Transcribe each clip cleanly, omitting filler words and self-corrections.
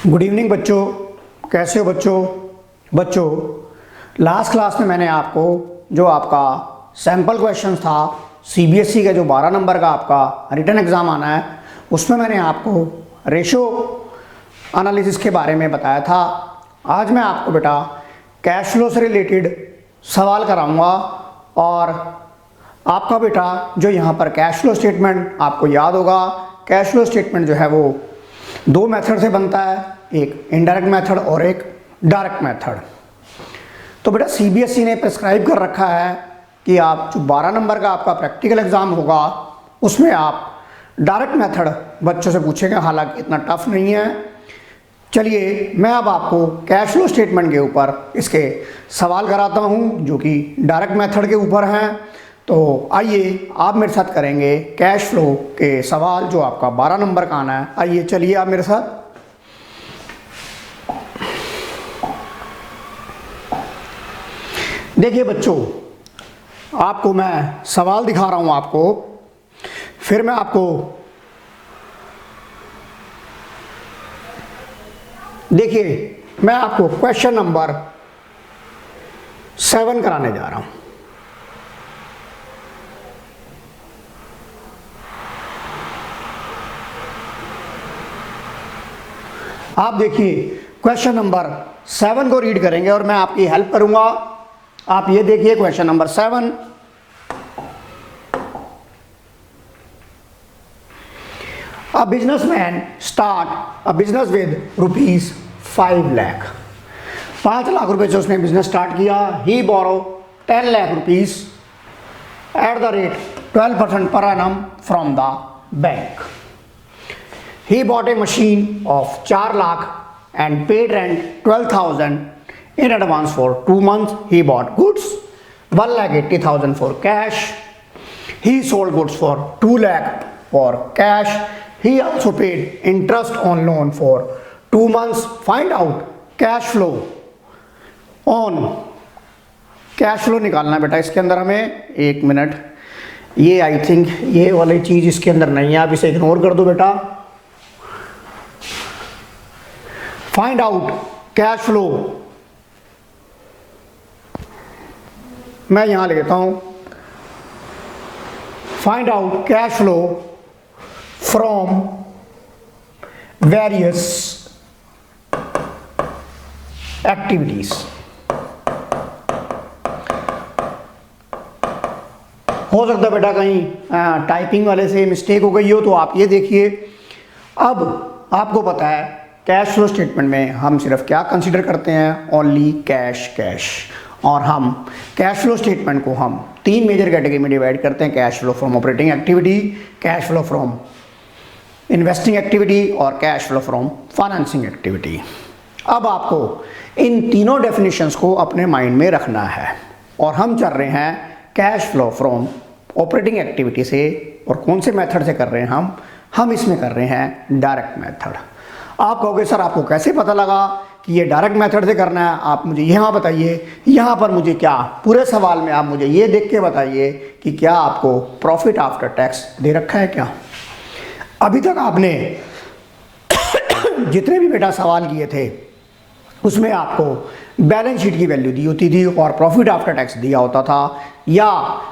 Good evening बच्चों, कैसे हो बच्चों लास्ट क्लास में मैंने आपको जो आपका सैम्पल क्वेश्चन था सीबीएसई का जो 12 नंबर का आपका रिटन एग्ज़ाम आना है, उसमें मैंने आपको रेशो एनालिसिस के बारे में बताया था। आज मैं आपको बेटा कैश फ्लो से रिलेटेड सवाल कराऊंगा और आपका बेटा जो यहाँ पर कैश फ्लो स्टेटमेंट आपको याद होगा। कैश फ्लो स्टेटमेंट जो है वो दो मेथड से बनता है, एक इनडायरेक्ट मेथड और एक डायरेक्ट मेथड। तो बेटा सीबीएसई ने प्रिस्क्राइब कर रखा है कि आप जो 12 नंबर का आपका प्रैक्टिकल एग्जाम होगा उसमें आप डायरेक्ट मेथड बच्चों से पूछेंगे, हालांकि इतना टफ नहीं है। चलिए मैं अब आपको कैश फ्लो स्टेटमेंट के ऊपर इसके सवाल कराता हूं जो कि डायरेक्ट मेथड के ऊपर हैं। तो आइए आप मेरे साथ करेंगे कैश फ्लो के सवाल जो आपका 12 नंबर का आना है। आइए चलिए आप मेरे साथ। देखिए बच्चों, आपको मैं सवाल दिखा रहा हूं आपको, फिर मैं आपको देखिए मैं आपको क्वेश्चन नंबर 7 कराने जा रहा हूं। आप देखिए क्वेश्चन नंबर 7 को रीड करेंगे और मैं आपकी हेल्प करूंगा। आप ये देखिए question number 7। A businessman start a business with rupees 5 lakh। 5 lakh रुपए से उसने बिजनेस स्टार्ट किया। He borrow 10 lakh rupees at the rate 12% per annum from the bank। He bought a machine of 4 lakh and paid rent 12,000 in advance for 2 months। He bought goods 1,80,000 for cash। He sold goods for 2 lakh for cash। He also paid interest on loan for 2 months। Find out cash flow on cash flow निकालना बेटा। इसके अंदर हमें 1 minute, ये I think ये वाली चीज इसके अंदर नहीं है, आप इसे इग्नोर कर दो बेटा। फाइंड आउट कैश फ्लो, मैं यहां लिखता हूं find out cash flow from various activities. हो सकता है बेटा कहीं टाइपिंग वाले से मिस्टेक हो गई हो, तो आप ये देखिए। अब आपको पता है कैश फ्लो स्टेटमेंट में हम सिर्फ क्या कंसीडर करते हैं, ओनली कैश। और हम कैश फ्लो स्टेटमेंट को हम 3 मेजर कैटेगरी में डिवाइड करते हैं, cash flow from operating activity, cash flow from investing activity और cash flow from financing activity. अब आपको इन तीनों डेफिनेशंस को अपने माइंड में रखना है और हम चल रहे हैं cash flow from operating activity से। और कौन से मेथड से कर रहे हैं हम इसमें कर रहे हैं डायरेक्ट मेथड। आप कहोगे सर आपको कैसे पता लगा कि ये डायरेक्ट मेथड से करना है, आप मुझे यहाँ बताइए। यहाँ पर मुझे क्या पूरे सवाल में आप मुझे ये देख के बताइए कि क्या आपको प्रॉफिट आफ्टर टैक्स दे रखा है क्या। अभी तक आपने जितने भी बेटा सवाल किए थे उसमें आपको बैलेंस शीट की वैल्यू दी होती थी और प्रॉफिट आफ्टर टैक्स दिया होता था, या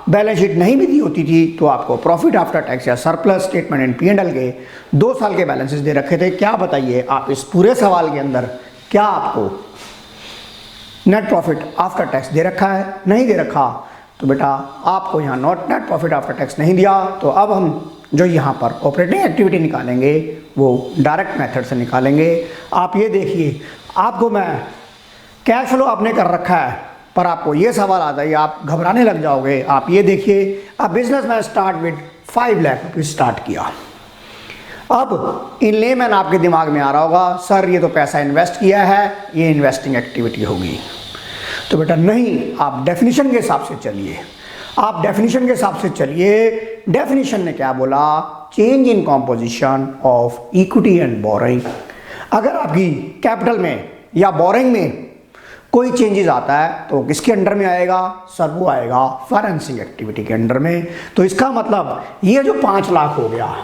बैलेंस शीट नहीं भी दी होती थी तो आपको प्रॉफिट आफ्टर टैक्स या सरप्लस स्टेटमेंट एंड P&L के 2 साल के बैलेंसेस दे रखे थे। क्या बताइए आप इस पूरे सवाल के अंदर क्या आपको नेट प्रॉफिट आफ्टर टैक्स दे रखा है, नहीं दे रखा? तो बेटा आपको यहाँ नेट प्रॉफिट आफ्टर टैक्स नहीं दिया। तो अब हम जो यहाँ पर ऑपरेटिंग एक्टिविटी निकालेंगे वो डायरेक्ट मेथड से निकालेंगे। आप ये देखिए, आपको मैं कैश फ्लो आपने कर रखा है पर आपको ये सवाल आ जाए आप घबराने लग जाओगे। आप ये देखिए, अब business man start with 5 lakh रुपये स्टार्ट किया। अब इन लेमैन आपके दिमाग में आ रहा होगा सर ये तो पैसा इन्वेस्ट किया है, ये इन्वेस्टिंग एक्टिविटी होगी। तो बेटा नहीं, आप डेफिनेशन के हिसाब से चलिए। आप डेफिनेशन के हिसाब से चलिए। डेफिनेशन ने क्या बोला, change in composition of equity and boring. अगर आपकी कैपिटल में या बोरिंग में कोई चेंजेस आता है तो किसके अंडर में आएगा सर? वो आएगा फाइनेंसिंग एक्टिविटी के अंडर में। तो इसका मतलब ये जो 5 लाख हो गया,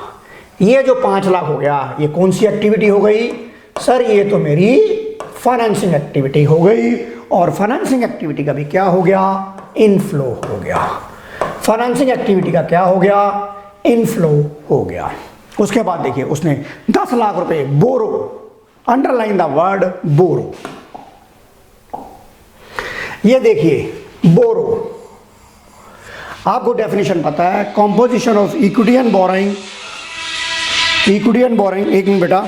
ये जो 5 लाख हो गया, ये कौन सी एक्टिविटी हो गई? सर ये तो मेरी फाइनेंसिंग एक्टिविटी हो गई, और फाइनेंसिंग एक्टिविटी का भी क्या हो गया, इनफ्लो हो गया। फाइनेंसिंग एक्टिविटी का क्या हो गया, इनफ्लो हो गया। उसके बाद देखिए उसने 10 लाख रुपए बोरो, अंडरलाइन द वर्ड बोरो। ये देखिए बोरो, आपको डेफिनेशन पता है, composition of equity and borrowing. Equity and borrowing, एक मिनट बेटा,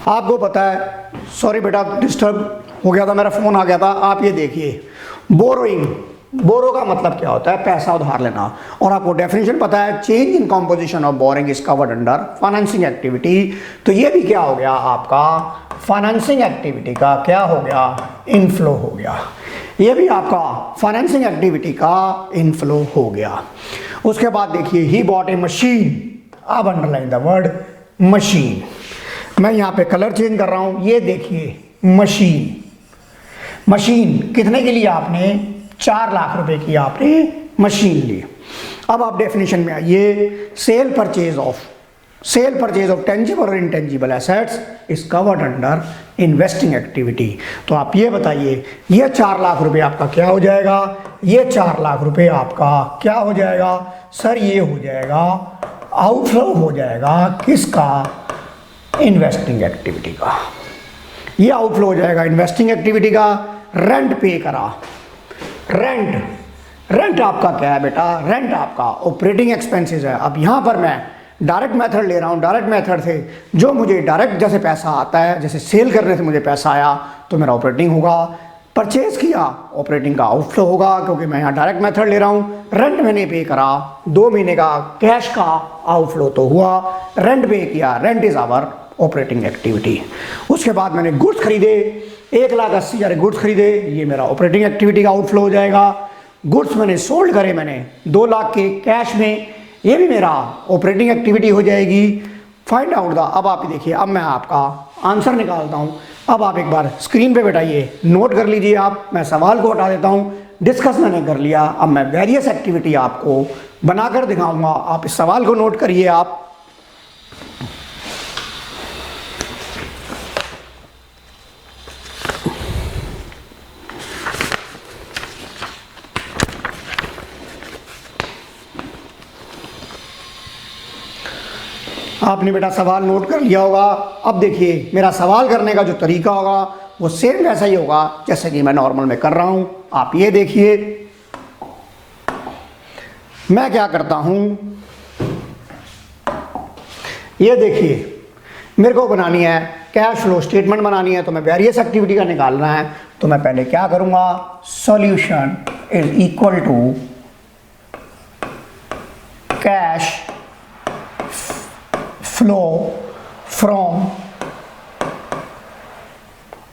आपको पता है, सॉरी बेटा डिस्टर्ब हो गया था, मेरा फोन आ गया था। आप ये देखिए बोरोइंग, बोरो का मतलब क्या होता है, पैसा उधार लेना, और आपको डेफिनेशन पता है, change in composition of boring is covered under financing activity. तो ये भी क्या हो गया आपका, फाइनेंसिंग एक्टिविटी का क्या हो गया, इनफ्लो हो गया। ये भी आपका फाइनेंसिंग एक्टिविटी का इनफ्लो हो गया। उसके बाद देखिए ही बॉट ए मशीन, अब अंडरलाइन द वर्ड मशीन। मैं यहाँ पे कलर चेंज कर रहा हूँ, ये देखिए मशीन। मशीन कितने की ली आपने, 4 लाख रुपए की आपने मशीन ली। अब आप डेफिनेशन में आइए, सेल परचेज ऑफ टेंजिबल और intangible assets is covered under investing activity. तो आप ये बताइए, ये 4 लाख रुपए आपका क्या हो जाएगा, ये 4 लाख रुपए आपका क्या हो जाएगा, सर ये हो जाएगा आउटफ्लो हो जाएगा किसका, इन्वेस्टिंग एक्टिविटी का। ये आउटफ्लो हो जाएगा इन्वेस्टिंग एक्टिविटी का। रेंट पे करा, रेंट आपका क्या है बेटा, रेंट आपका ऑपरेटिंग एक्सपेंसेस है। अब यहाँ पर मैं डायरेक्ट मेथड ले रहा हूँ, डायरेक्ट मेथड से जो मुझे डायरेक्ट जैसे पैसा आता है, जैसे सेल करने से मुझे पैसा आया तो मेरा ऑपरेटिंग होगा, परचेज किया ऑपरेटिंग का आउटफ्लो होगा, क्योंकि मैं यहाँ डायरेक्ट मेथड ले रहा हूँ। रेंट मैंने पे करा, 2 महीने का कैश का आउटफ्लो तो हुआ, रेंट पे किया, rent is our operating activity. उसके बाद मैंने गुड्स खरीदे, 1,80,000 गुड्स खरीदे, ये मेरा ऑपरेटिंग एक्टिविटी का आउटफ्लो हो जाएगा। गुड्स मैंने सोल्ड करे, मैंने 2 लाख के कैश में, ये भी मेरा ऑपरेटिंग एक्टिविटी हो जाएगी। फाइंड आउट द, अब आप देखिए, अब मैं आपका आंसर निकालता हूँ। अब आप एक बार स्क्रीन पे बैठाइए, नोट कर लीजिए आप, मैं सवाल को हटा देता हूँ, डिस्कस मैंने कर लिया। अब मैं वेरियस एक्टिविटी आपको बनाकर दिखाऊंगा, आप इस सवाल को नोट करिए। आप आपने बेटा सवाल नोट कर लिया होगा। अब देखिए मेरा सवाल करने का जो तरीका होगा वो सेम वैसा ही होगा जैसे कि मैं नॉर्मल में कर रहा हूं। आप ये देखिए, मैं क्या करता हूं, ये देखिए मेरे को बनानी है कैश फ्लो स्टेटमेंट बनानी है, तो मैं वेरियस एक्टिविटी का निकालना है। तो मैं पहले क्या करूंगा, solution is equal to cash flow from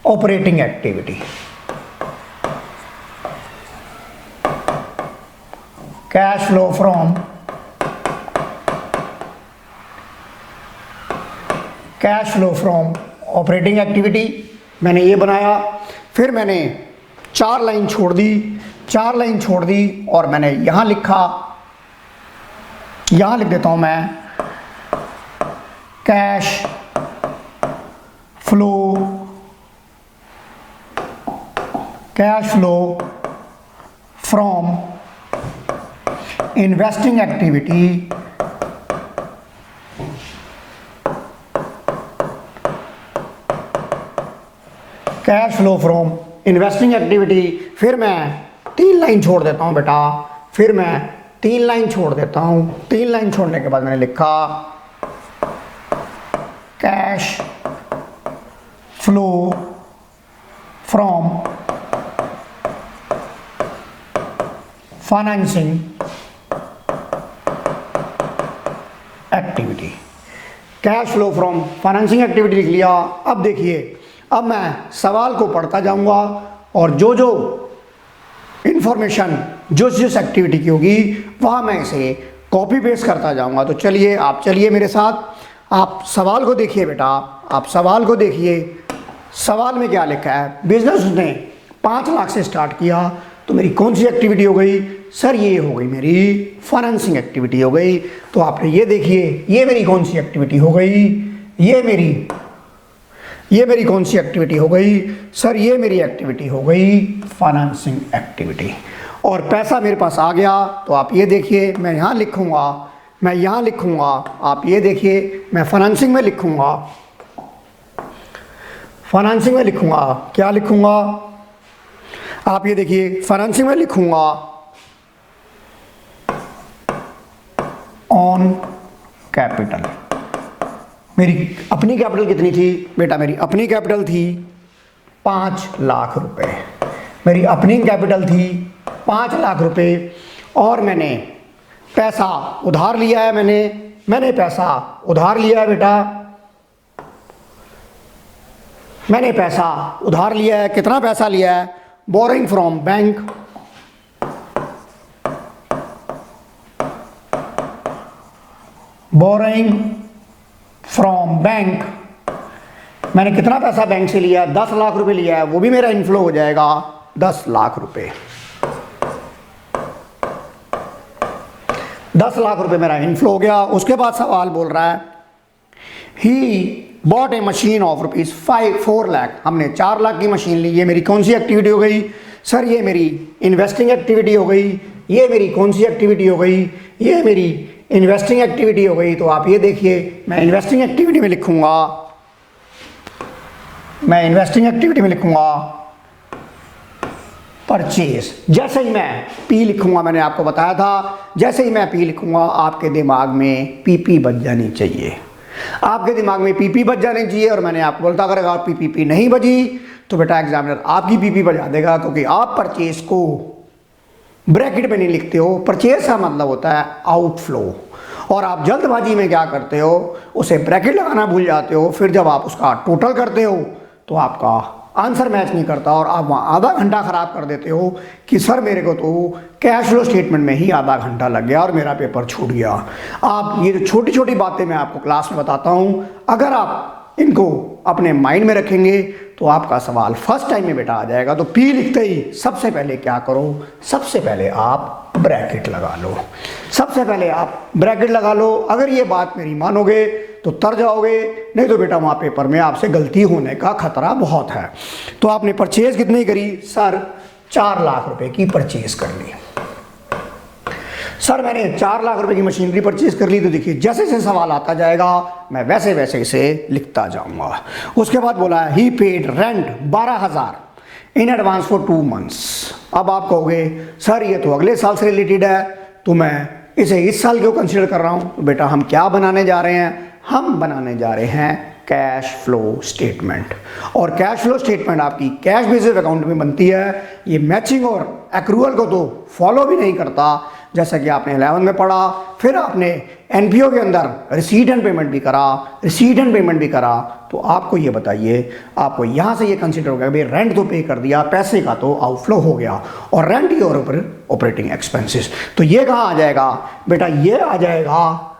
operating activity. Cash flow from operating activity मैंने ये बनाया। फिर मैंने 4 लाइन छोड़ दी और मैंने यहां लिखा, यहां लिख देता हूं मैं, cash flow from investing activity cash flow from investing activity. फिर मैं 3 लाइन छोड़ देता हूं बेटा, फिर मैं 3 लाइन छोड़ देता हूं। 3 लाइन छोड़ने के बाद मैंने लिखा cash flow from financing activity. Cash flow from financing activity लिख लिया। अब देखिए, अब मैं सवाल को पढ़ता जाऊंगा और जो जो इंफॉर्मेशन जिस एक्टिविटी की होगी वहां मैं इसे कॉपी पेस्ट करता जाऊंगा। तो चलिए आप चलिए मेरे साथ, आप सवाल को देखिए बेटा, आप सवाल को देखिए। सवाल में क्या लिखा है, बिजनेस उसने 5 लाख से स्टार्ट किया, तो मेरी कौन सी एक्टिविटी हो गई? सर ये हो गई मेरी फाइनेंसिंग एक्टिविटी हो गई। तो आपने ये देखिए, ये मेरी कौन सी एक्टिविटी हो गई? ये मेरी कौन सी एक्टिविटी हो गई? सर ये मेरी एक्टिविटी हो गई फाइनेंसिंग एक्टिविटी। और पैसा मेरे पास आ गया, तो आप ये देखिए, मैं यहाँ लिखूँगा, आप ये देखिए, मैं फाइनेंसिंग में लिखूँगा, क्या लिखूँगा? आप ये देखिए, फाइनेंसिंग में लिखूँगा ऑन कैपिटल। मेरी अपनी कैपिटल कितनी थी बेटा? मेरी अपनी कैपिटल थी 5 लाख रुपए। मेरी अपनी कैपिटल थी 5 लाख रुपए और मैंने पैसा उधार लिया है। मैंने पैसा उधार लिया है बेटा, मैंने पैसा उधार लिया है। कितना पैसा लिया है? बोरोइंग फ्रॉम बैंक, मैंने कितना पैसा बैंक से लिया? 10 लाख रुपए लिया है। वो भी मेरा इनफ्लो हो जाएगा 10 लाख रुपए। 10 लाख रुपए मेरा इनफ्लो हो गया। उसके बाद सवाल बोल रहा है he bought A machine of rupees 4 lakh. हमने 4 लाख की मशीन ली। ये मेरी कौन सी एक्टिविटी हो गई? सर ये मेरी इन्वेस्टिंग एक्टिविटी हो गई। ये मेरी कौन सी एक्टिविटी हो गई? ये मेरी इन्वेस्टिंग एक्टिविटी हो गई। तो आप ये देखिए, मैं इन्वेस्टिंग एक्टिविटी में लिखूंगा परचेज। जैसे ही मैं पी लिखूंगा, मैंने आपको बताया था, जैसे ही मैं पी लिखूंगा आपके दिमाग में पीपी बज जानी चाहिए। आपके दिमाग में पीपी बज जानी चाहिए। और मैंने आपको बोलता अगर आप पीपी नहीं बजी तो बेटा एग्जामिनर आपकी पीपी बजा देगा, क्योंकि आप परचेज को ब्रैकेट में नहीं लिखते हो। परचेज का मतलब होता है आउटफ्लो, और आप जल्दबाजी में क्या करते हो, उसे ब्रैकेट लगाना भूल जाते हो। फिर जब आप उसका टोटल करते हो तो आपका आंसर मैच नहीं करता और आप वहाँ आधा घंटा ख़राब कर देते हो कि सर मेरे को तो कैश फ्लो स्टेटमेंट में ही आधा घंटा लग गया और मेरा पेपर छूट गया। आप ये जो छोटी छोटी बातें मैं आपको क्लास में बताता हूँ, अगर आप इनको अपने माइंड में रखेंगे तो आपका सवाल फर्स्ट टाइम में बेटा आ जाएगा। तो पी लिखते ही सबसे पहले क्या करो? सबसे पहले आप ब्रैकेट लगा लो। अगर ये बात मेरी मानोगे तो तर जाओगे, नहीं तो बेटा वहाँ पेपर में आपसे गलती होने का खतरा बहुत है। तो आपने परचेज कितनी करी? सर 4 लाख रुपए की परचेज कर ली। सर मैंने 4 लाख रुपए की मशीनरी परचेज कर ली। तो देखिए जैसे जैसे सवाल आता जाएगा मैं वैसे वैसे इसे लिखता जाऊंगा। उसके बाद बोला है he paid rent 12,000 in advance for 2 months. अब आप कहोगे सर ये तो अगले साल से रिलेटेड है, तो मैं इसे इस साल क्यों कंसीडर कर रहा हूँ? तो बेटा हम क्या बनाने जा रहे हैं? हम बनाने जा रहे हैं कैश फ्लो स्टेटमेंट। और कैश फ्लो स्टेटमेंट आपकी कैश बेसिस अकाउंट में बनती है। ये मैचिंग और एक्रूअल को तो फॉलो भी नहीं करता, जैसा कि आपने 11 में पढ़ा। फिर आपने एनपीओ के अंदर रिसीट एंड पेमेंट भी करा। तो आपको ये बताइए, आपको यहाँ से ये कंसिडर हो गया भाई रेंट तो पे कर दिया, पैसे का तो आउटफ्लो हो गया, और रेंट ही और ऑपरेटिंग एक्सपेंसेस। तो ये कहाँ आ जाएगा बेटा? ये आ जाएगा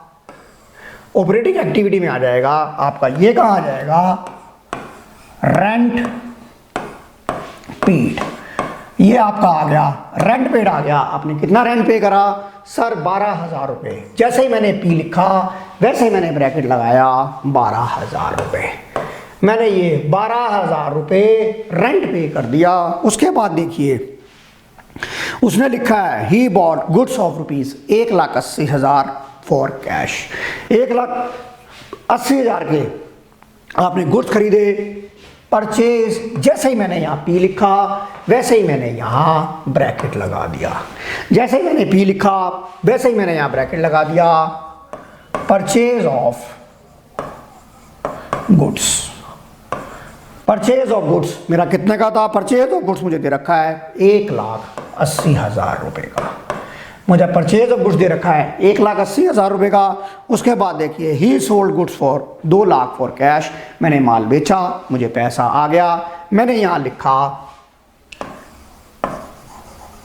ऑपरेटिंग एक्टिविटी में आ जाएगा आपका। ये कहाँ आ जाएगा? Rent paid. ये आपका आ गया रेंट पेड आ गया। आपने कितना रेंट पे करा? सर 12,000 रुपये। जैसे ही मैंने पी लिखा वैसे ही मैंने ब्रैकेट लगाया 12,000 रुपये। मैंने ये 12,000 रुपये रेंट पे कर दिया। उसके बाद देखिए उसने लिखा है he bought goods of rupees 1,80,000 for cash. 1,80,000 के आपने गुड्स खरीदे, परचेज। जैसे ही मैंने यहाँ पी लिखा वैसे ही मैंने यहाँ ब्रैकेट लगा दिया। जैसे ही मैंने पी लिखा वैसे ही मैंने यहाँ ब्रैकेट लगा दिया। परचेज ऑफ गुड्स मेरा कितने का था? परचेज ऑफ गुड्स मुझे दे रखा है 1,80,000 रुपये का। मुझे परचेज ऑफ गुड्स दे रखा है 1,80,000 रुपये का। उसके बाद देखिए ही sold goods for 2 lakh for cash. मैंने माल बेचा, मुझे पैसा आ गया। मैंने यहाँ लिखा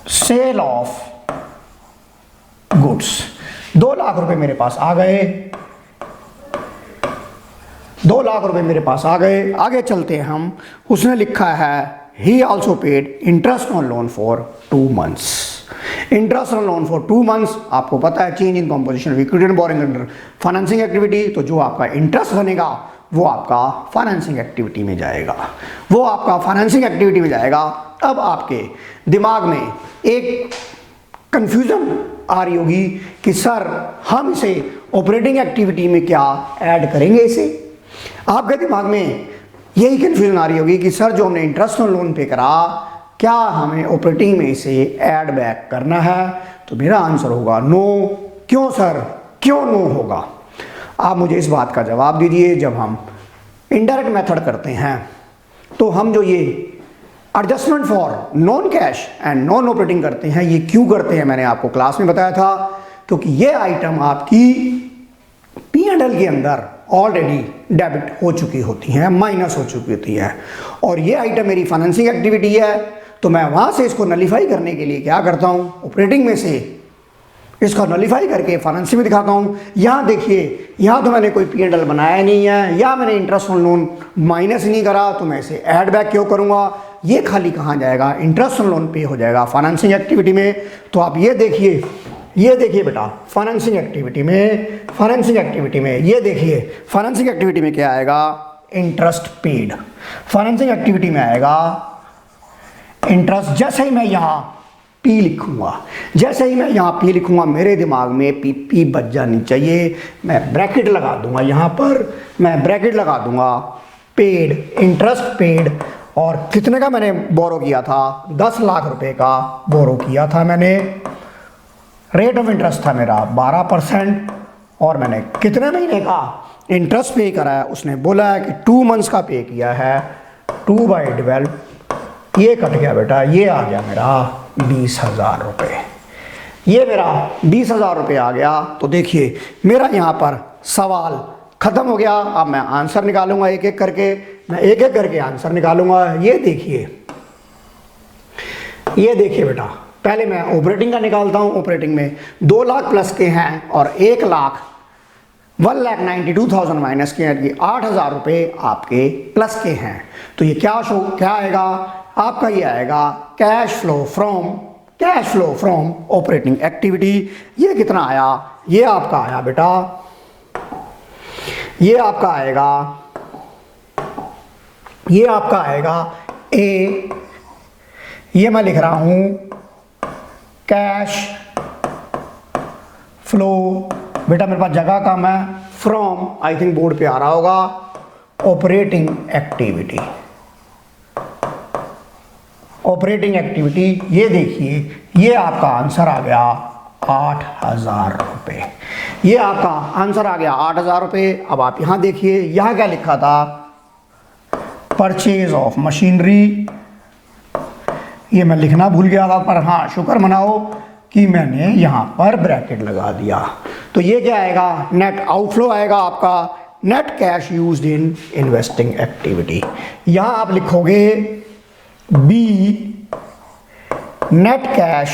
सेल ऑफ गुड्स। 2 लाख रुपए मेरे पास आ गए। 2 लाख रुपए मेरे पास आ गए। आगे चलते हैं हम। उसने लिखा है he also paid interest on loan for 2 months। Interest on loan for 2 months, आपको पता है change in composition of equity and boring under financing activity, तो जो आपका इंटरेस्ट बनेगा वो आपका फाइनेंसिंग एक्टिविटी में जाएगा, वो आपका फाइनेंसिंग एक्टिविटी में जाएगा। अब आपके दिमाग में एक कंफ्यूजन आ रही होगी कि सर हम इसे ऑपरेटिंग एक्टिविटी में क्या ऐड करेंगे इसे। आपके दिमाग में यही कंफ्यूजन आ रही होगी कि सर जो हमने इंटरेस्ट ऑन लोन पे करा, क्या हमें ऑपरेटिंग में इसे ऐड बैक करना है? तो मेरा आंसर होगा नो। क्यों सर, क्यों नो होगा? आप मुझे इस बात का जवाब दीजिए। जब हम इनडायरेक्ट मेथड करते हैं तो हम जो ये adjustment for non cash and non operating करते हैं, ये क्यों करते हैं मैंने आपको क्लास में बताया था, क्योंकि ये आइटम आपकी P&L के अंदर ऑलरेडी डेबिट हो चुकी होती हैं, माइनस हो चुकी होती है, और ये आइटम मेरी फाइनेंसिंग एक्टिविटी है, तो मैं वहाँ से इसको नलीफाई करने के लिए क्या करता हूँ, ऑपरेटिंग में से इसको नलीफाई करके फाइनेंसिंग में दिखाता हूँ। यहाँ देखिए, यहाँ तो मैंने कोई P&L बनाया नहीं है, या मैंने इंटरेस्ट ऑन लोन माइनस नहीं करा, तो मैं इसे ऐड बैक क्यों करूँगा? ये खाली कहाँ जाएगा? इंटरेस्ट ऑन लोन पे हो जाएगा फाइनेंसिंग एक्टिविटी में। तो आप ये देखिए, ये देखिए बेटा, फाइनेंसिंग एक्टिविटी में, फाइनेंसिंग एक्टिविटी में ये देखिए, फाइनेंसिंग एक्टिविटी में क्या आएगा? Interest paid. फाइनेंसिंग एक्टिविटी में आएगा इंटरेस्ट। जैसे ही मैं यहाँ P लिखूंगा, जैसे ही मैं यहाँ P लिखूंगा, मेरे दिमाग में P बच जानी चाहिए। मैं ब्रैकेट लगा दूंगा, यहाँ पर मैं ब्रैकेट लगा दूंगा, पेड, इंटरेस्ट पेड, और कितने का मैंने बोरो किया था? 10 लाख रुपए का बोरो किया था मैंने। रेट ऑफ इंटरेस्ट था मेरा 12%, और मैंने कितने महीने का इंटरेस्ट पे करा है? उसने बोला है कि 2 months का पे किया है। 2/12, ये कट गया बेटा, ये आ गया मेरा 20,000 रुपये। ये मेरा 20,000 रुपये आ गया। तो देखिए मेरा यहाँ पर सवाल खत्म हो गया। अब मैं आंसर निकालूंगा एक एक करके, मैं एक एक करके आंसर निकालूंगा। ये देखिए, ये देखिए बेटा, पहले मैं ऑपरेटिंग का निकालता हूँ। ऑपरेटिंग में 2 लाख प्लस के हैं और 1,92,000 माइनस के हैं, 8,000 रुपये आपके प्लस के हैं। तो ये क्या आएगा आपका? ये आएगा cash flow from operating activity. ये कितना आया? ये आपका आया बेटा, ये आपका आएगा ए, ये मैं लिख रहा हूं कैश फ्लो। बेटा मेरे पास जगह कम है, फ्रॉम आई थिंक बोर्ड पे आ रहा होगा, ऑपरेटिंग एक्टिविटी। ऑपरेटिंग एक्टिविटी, ये देखिए, ये आपका आंसर आ गया 8,000 रुपये। ये आपका आंसर आ गया 8,000 रुपये। अब आप यहाँ देखिए, यहाँ क्या लिखा था? Purchase of machinery. ये मैं लिखना भूल गया था, पर हाँ शुक्र मनाओ कि मैंने यहाँ पर ब्रैकेट लगा दिया। तो ये क्या आएगा? नेट आउटफ्लो आएगा आपका, net cash used in investing activity. यहाँ आप लिखोगे B, net cash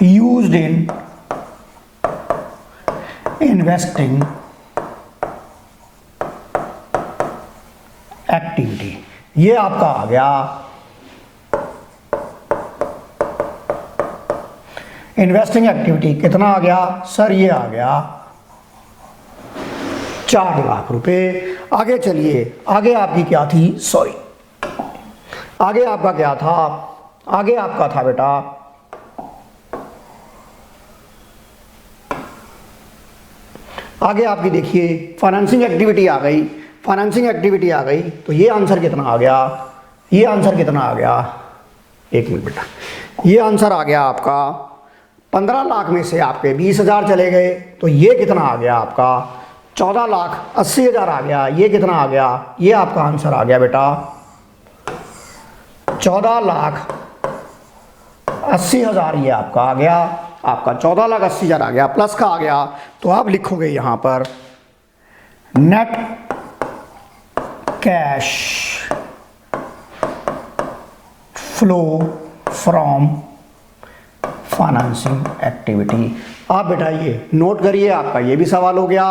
used in investing activity. ये आपका आ गया इन्वेस्टिंग एक्टिविटी। कितना आ गया सर? ये आ गया 4 लाख रुपए। आगे चलिए, आगे आपकी क्या थी? आगे आपका क्या था? आगे आपका था बेटा आगे आपकी देखिए फाइनेंसिंग एक्टिविटी आ गई। फाइनेंसिंग एक्टिविटी आ गई तो ये आंसर कितना आ गया? ये आंसर कितना आ गया? एक मिनट बेटा, ये आंसर आ गया आपका 15 लाख में से आपके 20,000 चले गए, तो ये कितना आ गया आपका? 14,80,000 आ गया। ये कितना आ गया? ये आपका आंसर आ गया बेटा 14,80,000। ये आपका आ गया, आपका 14,80,000 आ गया, प्लस का आ गया। तो आप लिखोगे यहां पर net cash flow from financing activity. आप बेटा ये नोट करिए, आपका ये भी सवाल हो गया।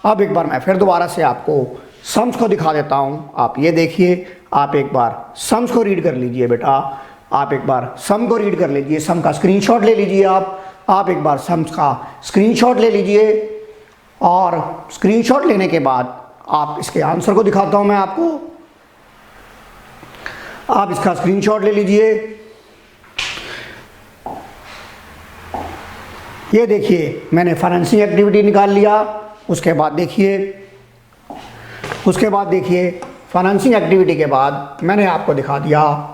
अब एक बार मैं फिर दोबारा से आपको सम्स को दिखा देता हूँ। आप ये देखिए, आप एक बार सम्स को रीड कर लीजिए बेटा, आप एक बार सम को रीड कर लीजिए, सम का स्क्रीनशॉट ले लीजिए आप एक बार सम्स का स्क्रीनशॉट ले लीजिए, और स्क्रीनशॉट लेने के बाद आप इसके आंसर को दिखाता हूँ मैं आपको। आप इसका स्क्रीनशॉट ले लीजिए। ये देखिए मैंने फाइनेंसिंग एक्टिविटी निकाल लिया। उसके बाद देखिए फाइनेंसिंग एक्टिविटी के बाद मैंने आपको दिखा दिया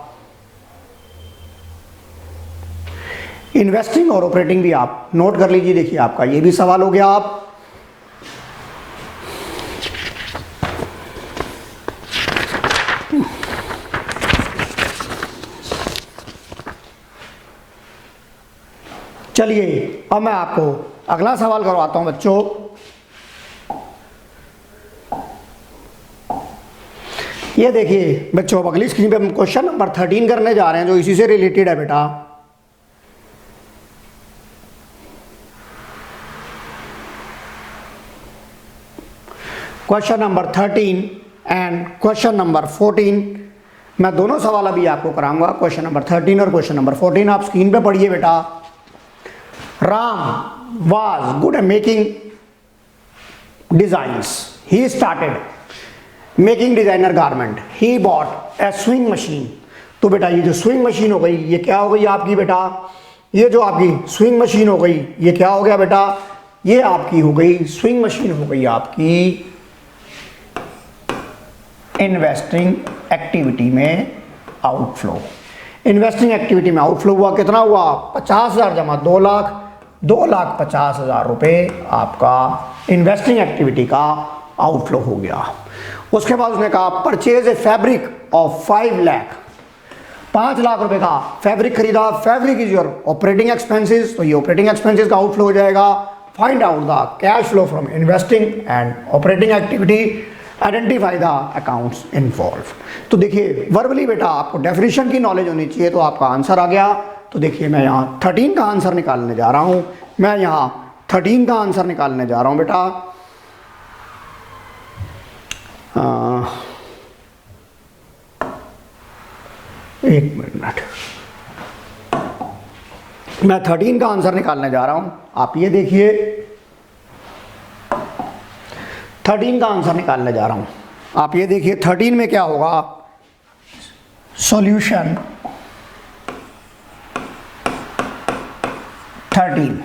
इन्वेस्टिंग और ऑपरेटिंग भी आप नोट कर लीजिए। देखिए आपका ये भी सवाल हो गया। आप चलिए अब मैं आपको अगला सवाल करवाता हूं बच्चों। ये देखिए बच्चों, अब अगली स्क्रीन पे हम क्वेश्चन नंबर 13 करने जा रहे हैं जो इसी से रिलेटेड है बेटा। Question number 13 and question number 14, मैं दोनों सवाल अभी आपको कराऊंगा, क्वेश्चन नंबर 13 और क्वेश्चन नंबर 14। आप स्क्रीन पे पढ़िए बेटा। Ram was good at making designs. He started making designer garment. He bought a sewing machine. तो बेटा ये जो स्विंग मशीन हो गई, ये क्या हो गई आपकी बेटा? ये जो आपकी स्विंग मशीन हो गई, ये क्या हो गया बेटा? ये आपकी हो गई स्विंग मशीन, हो गई आपकी इन्वेस्टिंग एक्टिविटी में आउटफ्लो। इन्वेस्टिंग एक्टिविटी में आउटफ्लो हुआ, कितना हुआ? 50,000 जमा 2,50,000 रुपये आपका इन्वेस्टिंग एक्टिविटी का आउटफ्लो हो गया। उसके बाद उसने कहा purchase a fabric of 5 lakh, 5 lakh रुपए का फैब्रिक खरीदा। Fabric is your operating expenses, तो ये ऑपरेटिंग एक्सपेंसेस का आउटफ्लो हो जाएगा। Find out the cash flow from investing and operating activity, identify the accounts involve. तो देखिए वर्बली बेटा आपको डेफिनेशन की नॉलेज होनी चाहिए, तो आपका आंसर आ गया। तो देखिए मैं यहाँ 13 का आंसर निकालने जा रहा हूँ। मैं यहाँ 13 का आंसर निकालने जा रहा हूँ बेटा। एक मिनट, मैं 13 का आंसर निकालने जा रहा हूँ। आप ये देखिए 13 का आंसर निकालने जा रहा हूँ। आप ये देखिए 13 में क्या होगा? सॉल्यूशन 13।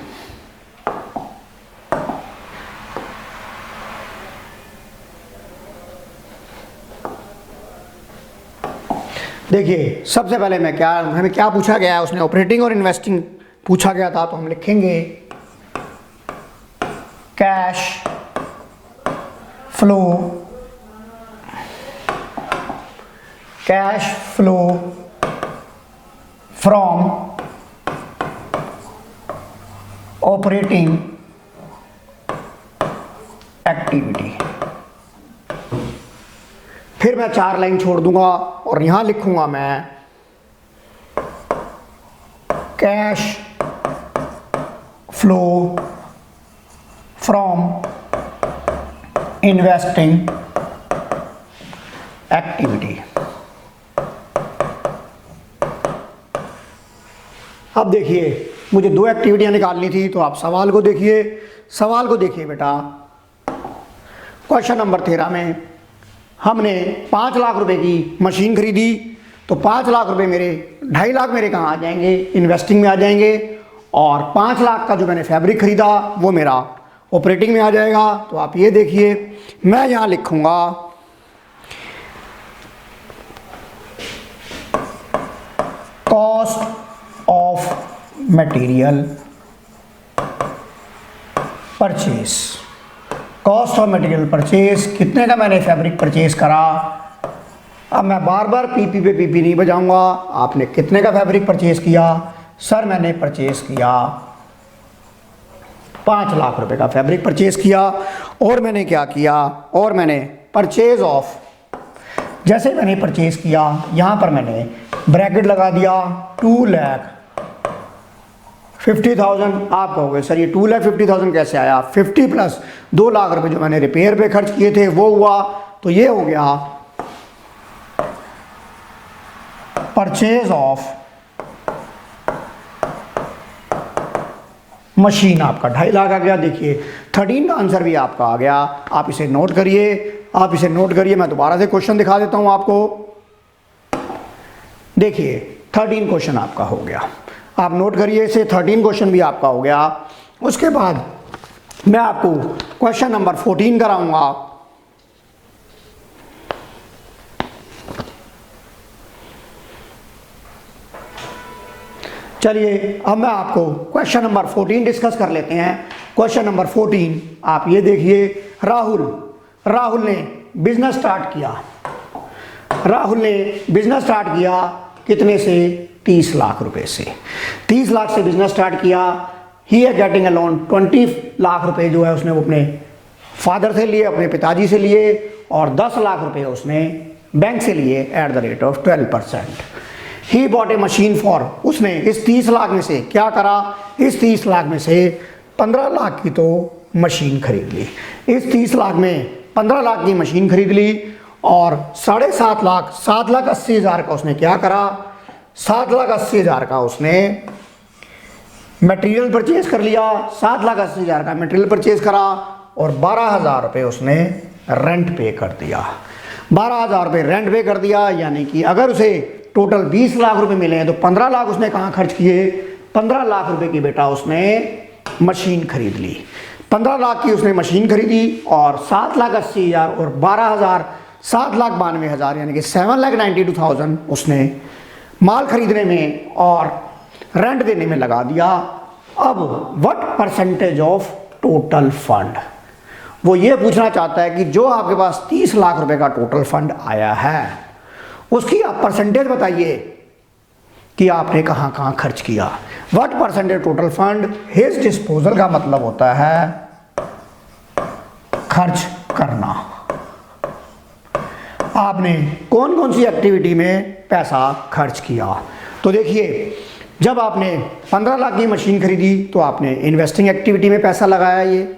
देखिए सबसे पहले मैं हमें क्या पूछा गया है? उसने ऑपरेटिंग और इन्वेस्टिंग पूछा गया था, तो हम लिखेंगे cash flow from operating activity. फिर मैं 4 लाइन छोड़ दूंगा और यहां लिखूंगा मैं cash flow from investing activity. अब देखिए मुझे 2 एक्टिविटियां निकालनी थी, तो आप सवाल को देखिए। बेटा क्वेश्चन नंबर 13 में हमने 5 लाख रुपए की मशीन खरीदी, तो 5 लाख रुपए मेरे 2.5 लाख मेरे कहाँ आ जाएंगे? इन्वेस्टिंग में आ जाएंगे। और 5 लाख का जो मैंने फैब्रिक खरीदा वो मेरा ऑपरेटिंग में आ जाएगा। तो आप ये देखिए मैं यहाँ लिखूंगा cost of material purchase. Cost of material purchase, कितने का मैंने फैब्रिक परचेज करा। अब मैं बार बार पीपी पे पीपी नहीं बजाऊंगा। आपने कितने का फैब्रिक परचेज किया? सर मैंने परचेज किया 5 लाख रुपए का फैब्रिक परचेज किया। और मैंने क्या किया? और मैंने परचेज ऑफ, जैसे मैंने परचेज किया यहाँ पर मैंने ब्रैकेट लगा दिया 2,50,000। आप कहोगे सर ये 2,50,000 कैसे आया? 50 प्लस 2 लाख रुपए जो मैंने रिपेयर पे खर्च किए थे वो हुआ, तो ये हो गया परचेज ऑफ मशीन आपका 2.5 लाख आ गया। देखिए 13 का आंसर भी आपका आ गया। आप इसे नोट करिए, आप इसे नोट करिए। मैं दोबारा से क्वेश्चन दिखा देता हूं आपको। देखिए 13 क्वेश्चन आपका हो गया, आप नोट करिए इसे। 13 क्वेश्चन भी आपका हो गया। उसके बाद मैं आपको क्वेश्चन नंबर 14 कराऊंगा। चलिए अब मैं आपको क्वेश्चन नंबर 14 डिस्कस कर लेते हैं। क्वेश्चन नंबर 14 आप ये देखिए, राहुल ने बिजनेस स्टार्ट किया। राहुल ने बिजनेस स्टार्ट किया कितने से? 30 लाख रुपए से। 30 लाख से बिजनेस स्टार्ट किया। ही है गेटिंग अ लोन 20 लाख रुपए जो है उसने वो अपने फादर से लिए, अपने पिताजी से लिए, और 10 लाख रुपए उसने बैंक से लिए at the rate of 12%। He bought A machine for, उसने इस 30 लाख में से क्या करा? इस 30 लाख में से 15 लाख की तो मशीन खरीद ली। इस 30 लाख में 15 लाख की मशीन खरीद ली और 7.5 लाख 7,80,000 का उसने क्या करा? 7,80,000 का उसने मटेरियल परचेज कर लिया। 7,80,000 का मटेरियल परचेज करा और 12,000 रुपये उसने रेंट पे कर दिया। 12,000 रुपये रेंट पे कर दिया, यानी कि अगर उसे टोटल 20 लाख रुपए मिले हैं तो 15 लाख उसने कहाँ खर्च किए? 15 लाख रुपए की बेटा उसने मशीन खरीद ली। 15 लाख की उसने मशीन खरीदी और 7,80,000 और 12,000 7,92,000 यानी कि 7,92,000 उसने माल खरीदने में और रेंट देने में लगा दिया। अब what percentage of total fund, वो ये पूछना चाहता है कि जो आपके पास 30 लाख रुपए का टोटल फंड आया है उसकी आप परसेंटेज बताइए कि आपने कहाँ कहाँ खर्च किया। What percentage total fund his disposal का मतलब होता है खर्च करना। आपने कौन कौन सी एक्टिविटी में पैसा खर्च किया? तो देखिए जब आपने 15 लाख की मशीन खरीदी तो आपने इन्वेस्टिंग एक्टिविटी में पैसा लगाया ये,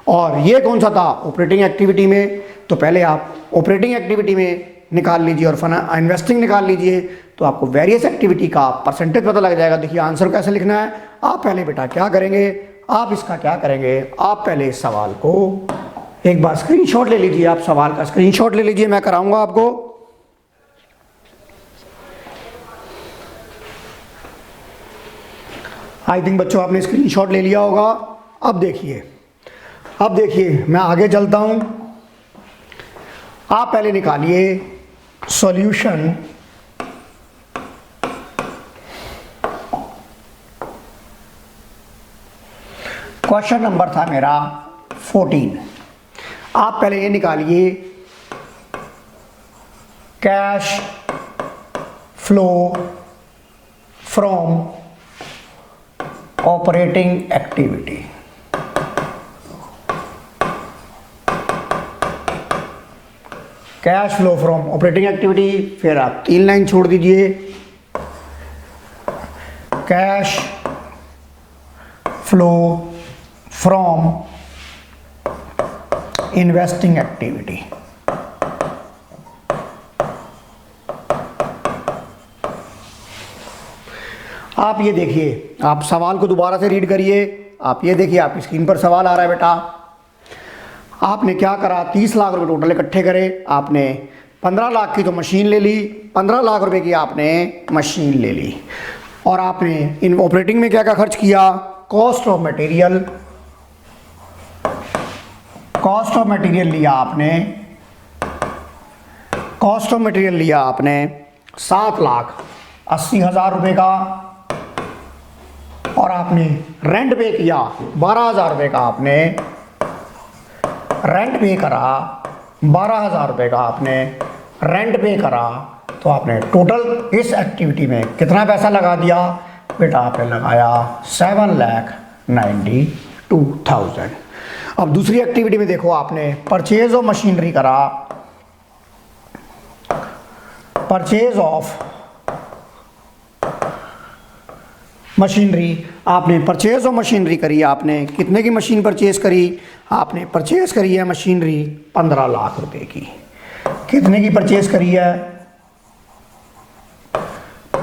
और ये कौन सा था? ऑपरेटिंग एक्टिविटी में। तो पहले आप ऑपरेटिंग एक्टिविटी में निकाल लीजिए और इन्वेस्टिंग निकाल लीजिए, तो आपको वेरियस एक्टिविटी का परसेंटेज पता लग जाएगा। देखिए आंसर कैसे लिखना है। आप पहले बेटा क्या करेंगे, आप इसका क्या करेंगे, आप पहले इस सवाल को एक बार स्क्रीनशॉट ले लीजिए। आप सवाल का स्क्रीनशॉट ले लीजिए, मैं कराऊंगा आपको। आई थिंक बच्चों आपने स्क्रीनशॉट ले लिया होगा। अब देखिए मैं आगे चलता हूं। आप पहले निकालिए सॉल्यूशन क्वेश्चन नंबर था मेरा 14। आप पहले ये निकालिए cash flow from operating activity. Cash flow from operating activity, फिर आप 3 लाइन छोड़ दीजिए। Cash flow from investing activity. आप ये देखिए, आप सवाल को दोबारा से रीड करिए। आप ये देखिए, आपकी स्क्रीन पर सवाल आ रहा है बेटा। आपने क्या करा? 30 लाख रुपए टोटल इकट्ठे करे। आपने 15 लाख की तो मशीन ले ली, 15 लाख रुपए की आपने मशीन ले ली, और आपने इन ऑपरेटिंग में क्या क्या खर्च किया? Cost of material, cost of material लिया आपने, कॉस्ट ऑफ मटेरियल लिया आपने 7,80,000 रुपए का, और आपने रेंट पे किया 12,000 रुपए का। आपने रेंट पे करा 12,000 रुपए का, आपने रेंट पे करा, तो आपने टोटल इस एक्टिविटी में कितना पैसा लगा दिया बेटा? आपने लगाया 7,92,000। अब दूसरी एक्टिविटी में देखो, आपने परचेज ऑफ मशीनरी करा, परचेज ऑफ मशीनरी। आपने परचेज ऑफ मशीनरी करी। आपने कितने की मशीन परचेज करी? आपने परचेज करी है मशीनरी 15 लाख रुपए की। कितने की परचेज करी है?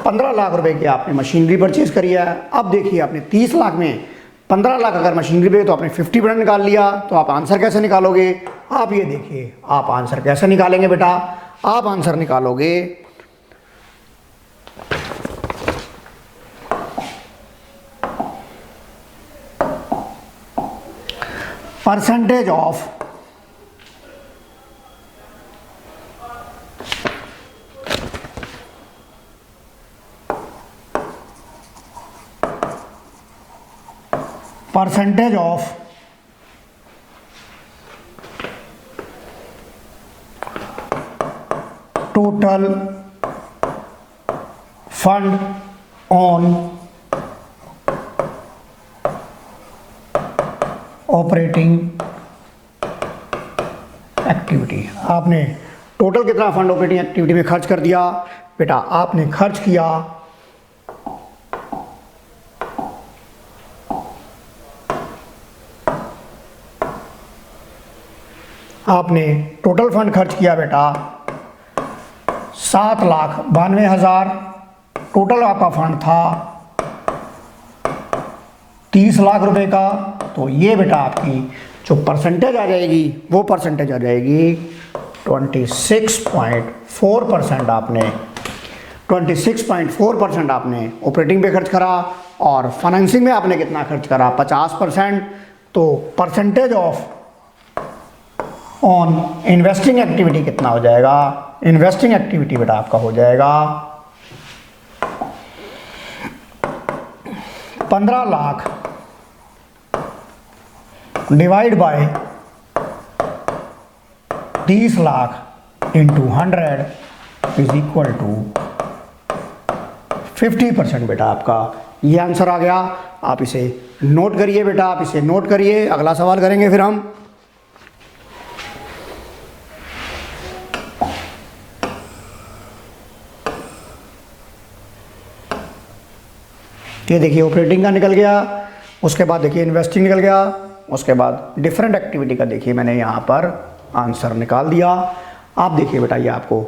15 लाख रुपए की आपने मशीनरी परचेज करी है। अब देखिए आपने 30 लाख में 15 लाख अगर मशीनरी पे तो आपने 50% निकाल लिया, तो आप आंसर कैसे निकालोगे? आप ये देखिए, आप आंसर कैसे निकालेंगे बेटा? आप आंसर निकालोगे percentage of total fund on operating activity. आपने टोटल कितना फंड ऑपरेटिंग एक्टिविटी में खर्च कर दिया? बेटा आपने खर्च किया टोटल फंड खर्च किया बेटा 7,92,000। टोटल आपका फंड था 30 लाख रुपए का। तो ये बेटा आपकी जो परसेंटेज आ जाएगी वो परसेंटेज आ जाएगी 26.4%। आपने 26.4% आपने ऑपरेटिंग पे खर्च करा, और फाइनेंसिंग में आपने कितना खर्च करा? 50%। तो percentage of on investing activity कितना हो जाएगा? इन्वेस्टिंग एक्टिविटी बेटा आपका हो जाएगा 15 lakh divide by 30 lakh into 100 is equal to 50% बेटा आपका ये आंसर आ गया। आप इसे नोट करिए बेटा, आप इसे नोट करिए। अगला सवाल करेंगे फिर हम। ये देखिए ऑपरेटिंग का निकल गया, उसके बाद देखिए इन्वेस्टिंग निकल गया, उसके बाद डिफरेंट एक्टिविटी का देखिए मैंने यहाँ पर आंसर निकाल दिया। आप देखिए बेटा ये आपको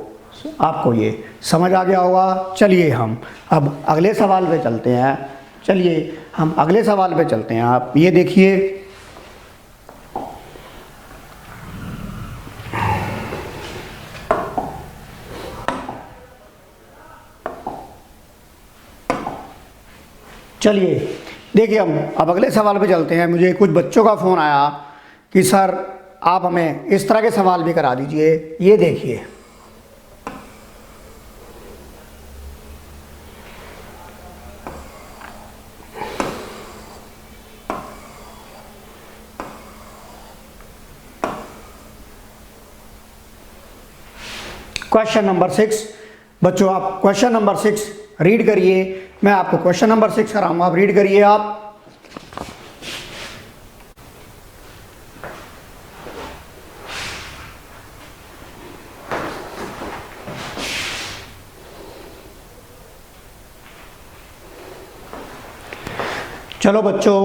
ये समझ आ गया होगा। चलिए हम अब अगले सवाल पे चलते हैं। आप ये देखिए, चलिए देखिए हम अब अगले सवाल पे चलते हैं। मुझे कुछ बच्चों का फ़ोन आया कि सर आप हमें इस तरह के सवाल भी करा दीजिए। ये देखिए, क्वेश्चन नंबर 6। बच्चों आप क्वेश्चन नंबर 6 रीड करिए। मैं आपको क्वेश्चन नंबर 6 कराऊंगा, आप रीड करिए आप। चलो बच्चों